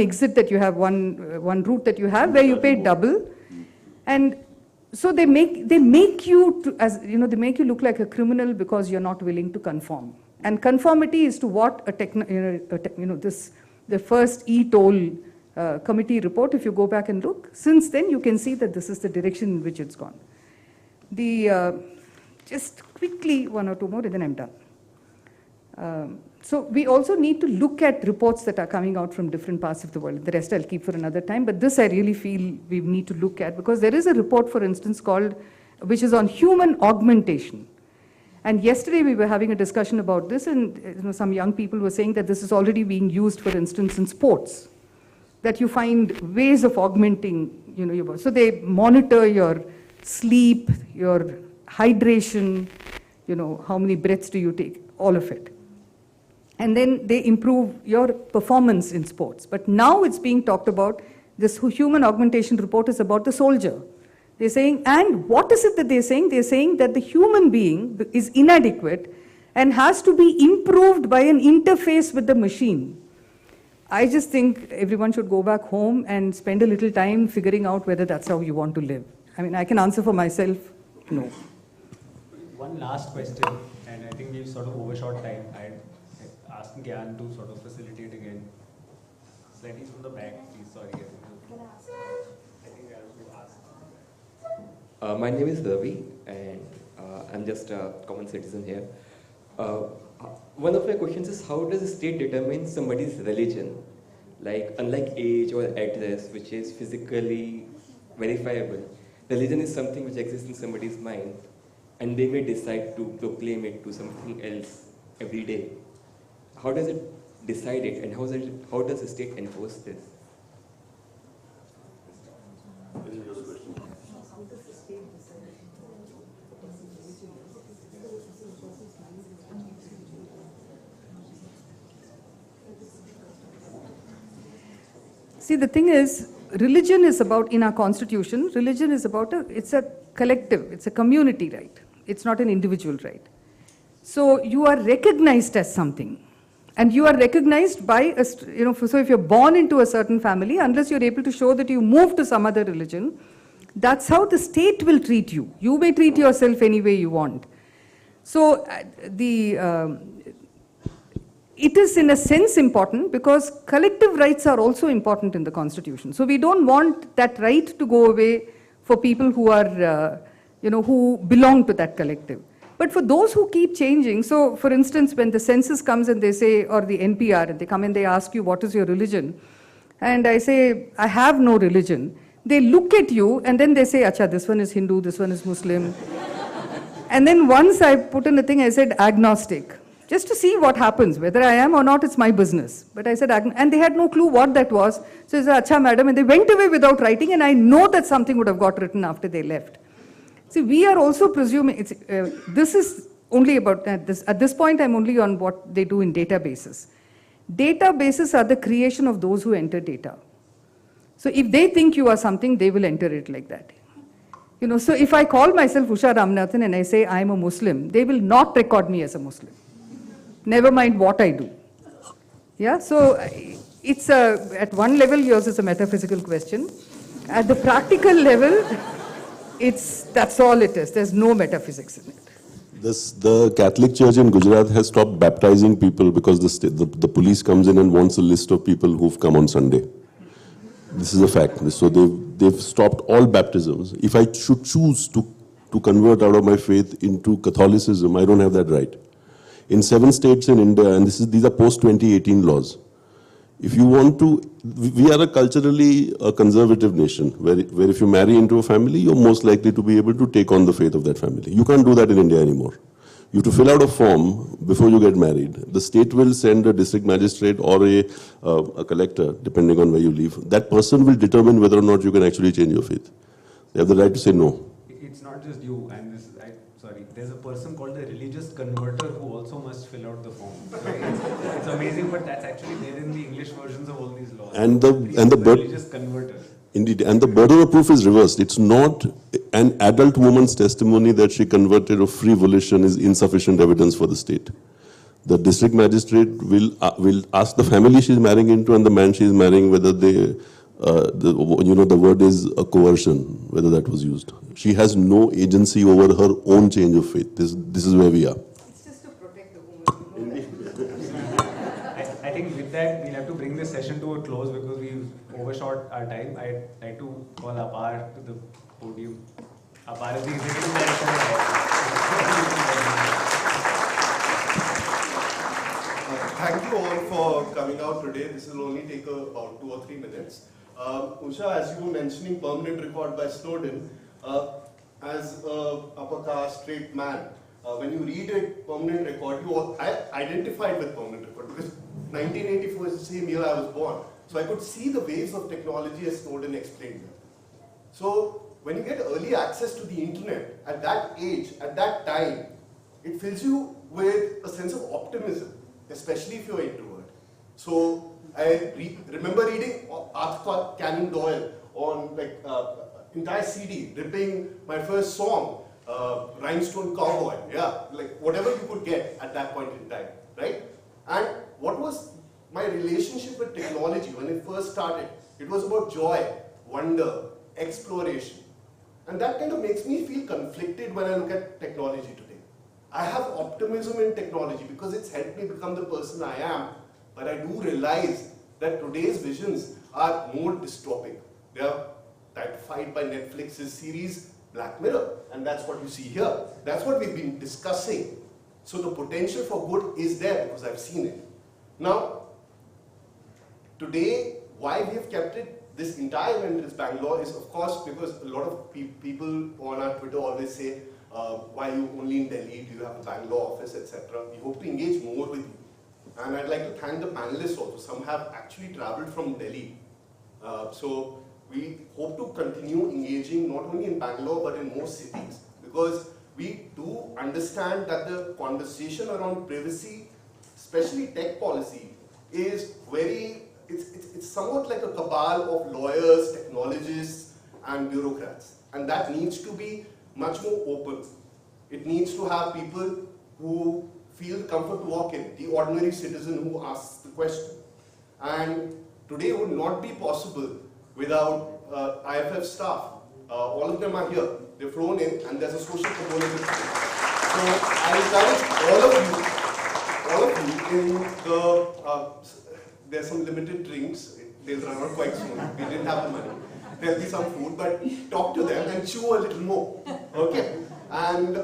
exit that you have, one route that you have where you pay double, and so they make you look like a criminal because you're not willing to conform. And conformity is to what the first e-toll committee report. If you go back and look, since then you can see that this is the direction in which it's gone. Just quickly one or two more, and then I'm done. So we also need to look at reports that are coming out from different parts of the world. The rest I'll keep for another time, but this I really feel we need to look at, because there is a report, for instance, which is on human augmentation. And yesterday we were having a discussion about this, and some young people were saying that this is already being used, for instance, in sports, that you find ways of augmenting, your body. So they monitor your sleep, your hydration, how many breaths do you take, all of it. And then they improve your performance in sports. But now it's being talked about, this human augmentation report is about the soldier. They're saying, and what is it that they're saying? They're saying that the human being is inadequate and has to be improved by an interface with the machine. I just think everyone should go back home and spend a little time figuring out whether that's how you want to live. I mean, I can answer for myself, no. One last question, and I think we've sort of overshot time. Ask Gyan to sort of facilitate again. Slightly from the back, please. Sorry. I think I have to ask. My name is Ravi, and I'm just a common citizen here. One of my questions is, how does the state determine somebody's religion? Like, unlike age or address, which is physically verifiable, religion is something which exists in somebody's mind, and they may decide to proclaim it to something else every day. How does it decide it, and how does the state enforce this? See, the thing is, religion is about, in our constitution, religion is about, it's a collective, it's a community right. It's not an individual right. So you are recognized as something. And you are recognized by, so if you're born into a certain family, unless you're able to show that you moved to some other religion, That's how the state will treat you. You may treat yourself any way you want. So it is in a sense important because collective rights are also important in the Constitution. So we don't want that right to go away for people who are, who belong to that collective. But for those who keep changing, so for instance, when the census comes and they say, or the NPR, and they come and they ask you, what is your religion? And I say, I have no religion. They look at you and then they say, acha, this one is Hindu, this one is Muslim. And then once I put in a thing, I said agnostic. Just to see what happens. Whether I am or not, it's my business. But I said, and they had no clue what that was. So I said, acha madam, and they went away without writing, and I know that something would have got written after they left. See, we are also presuming, this is only about, at this point I'm only on what they do in databases. Databases are the creation of those who enter data. So if they think you are something, they will enter it like that. So if I call myself Usha Ramanathan and I say I'm a Muslim, they will not record me as a Muslim. Never mind what I do. Yeah, so it's at one level, yours is a metaphysical question. At the practical level, that's all it is. There's no metaphysics in it. The Catholic Church in Gujarat has stopped baptizing people because the police comes in and wants a list of people who've come on Sunday. This is a fact. So they've stopped all baptisms. If I should choose to convert out of my faith into Catholicism, I don't have that right. In 7 states in India, and these are post-2018 laws, if you want to, we are a culturally conservative nation, where if you marry into a family, you're most likely to be able to take on the faith of that family. You can't do that in India anymore. You have to fill out a form before you get married. The state will send a district magistrate or a collector, depending on where you live. That person will determine whether or not you can actually change your faith. They have the right to say no. It's not just you, and there's a person called the religious converter who also must fill out the form. So it's amazing, but that's actually there in the English versions of all these laws. And the religious converter. Indeed, and the burden of proof is reversed. It's not an adult woman's testimony that she converted of free volition is insufficient evidence for the state. The district magistrate will ask the family she's marrying into and the man she's marrying whether the word is a coercion, whether that was used. She has no agency over her own change of faith. This is where we are. It's just to protect the woman. I think with that, we'll have to bring this session to a close because we've overshot our time. I'd like to call Akur to the podium. Akur is the executive director. Thank you all for coming out today. This will only take about 2 or 3 minutes. Usha, as you were mentioning permanent record by Snowden, as a upper caste straight man, when you read it, permanent record, I identified with permanent record because 1984 is the same year I was born. So I could see the waves of technology as Snowden explained them. So when you get early access to the internet at that age, at that time, it fills you with a sense of optimism, especially if you're an introvert. So I remember reading Arthur Conan Doyle on entire CD, ripping my first song, Rhinestone Cowboy, whatever you could get at that point in time, right? And what was my relationship with technology when it first started? It was about joy, wonder, exploration. And that kind of makes me feel conflicted when I look at technology today. I have optimism in technology because it's helped me become the person I am, but I do realize that today's visions are more dystopic. They are typified by Netflix's series Black Mirror, and that's what you see here. That's what we've been discussing. So the potential for good is there because I've seen it. Now, today, why we have kept it, this entire event is Bangalore, is of course because a lot of people on our Twitter always say, why are you only in Delhi, do you have a Bangalore office, etc. We hope to engage more with you. And I'd like to thank the panelists also. Some have actually traveled from Delhi. So we hope to continue engaging not only in Bangalore but in more cities, because we do understand that the conversation around privacy, especially tech policy, is it's somewhat like a cabal of lawyers, technologists, and bureaucrats. And that needs to be much more open. It needs to have people who feel the comfort to walk in, the ordinary citizen who asks the question. And today would not be possible without IFF staff. All of them are here. They're flown in, and there's a social component. So I encourage all of you in the, there's some limited drinks. They'll run out quite soon. We didn't have the money. There'll be some food, but talk to them and chew a little more. Okay? And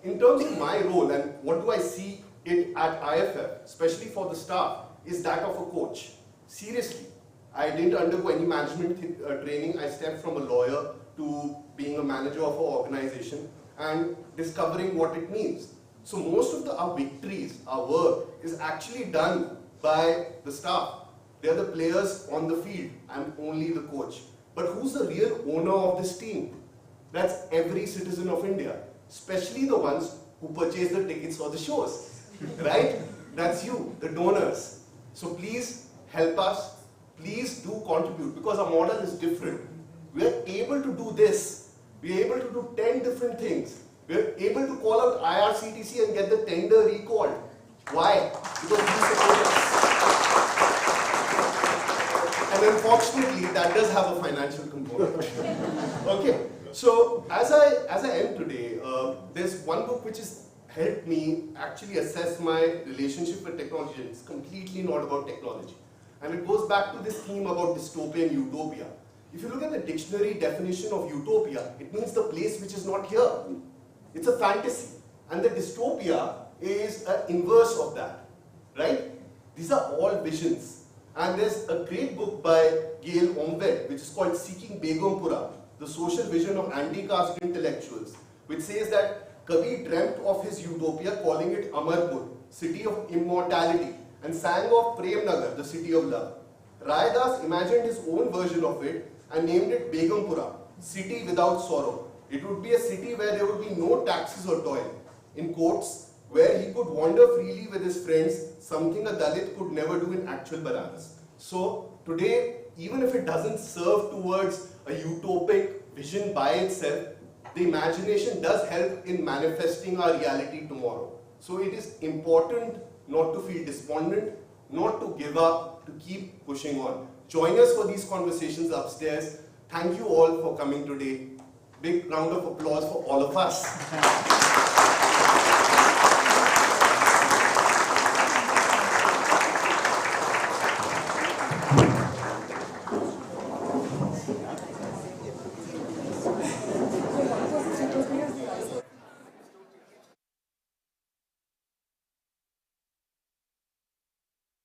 in terms of my role and what do I see it at IFF, especially for the staff, is that of a coach. Seriously. I didn't undergo any management training. I stepped from a lawyer to being a manager of an organization and discovering what it means. So most of our victories, our work, is actually done by the staff. They're the players on the field. I'm only the coach. But who's the real owner of this team? That's every citizen of India, especially the ones who purchase the tickets for the shows, right? That's you, the donors. So please help us. Please do contribute, because our model is different. We are able to do this. We are able to do 10 different things. We are able to call out IRCTC and get the tender recalled. Why? Because we support us. And unfortunately, that does have a financial component. Okay, so as I am today, there's one book which has helped me actually assess my relationship with technology. It's completely not about technology. And it goes back to this theme about dystopia and utopia. If you look at the dictionary definition of utopia, it means the place which is not here. It's a fantasy. And the dystopia is an inverse of that, right? These are all visions. And there's a great book by Gail Omved, which is called Seeking Begumpura, the social vision of anti-caste intellectuals, which says that Kavi dreamt of his utopia, calling it Amarpur, city of immortality, and sang of Premnagar, the city of love. Raidas imagined his own version of it and named it Begumpura, city without sorrow. It would be a city where there would be no taxes or toil. In quotes, where he could wander freely with his friends, something a Dalit could never do in actual Banaras. So today, even if it doesn't serve towards a utopic vision by itself, the imagination does help in manifesting our reality tomorrow. So it is important not to feel despondent, not to give up, to keep pushing on. Join us for these conversations upstairs. Thank you all for coming today. Big round of applause for all of us.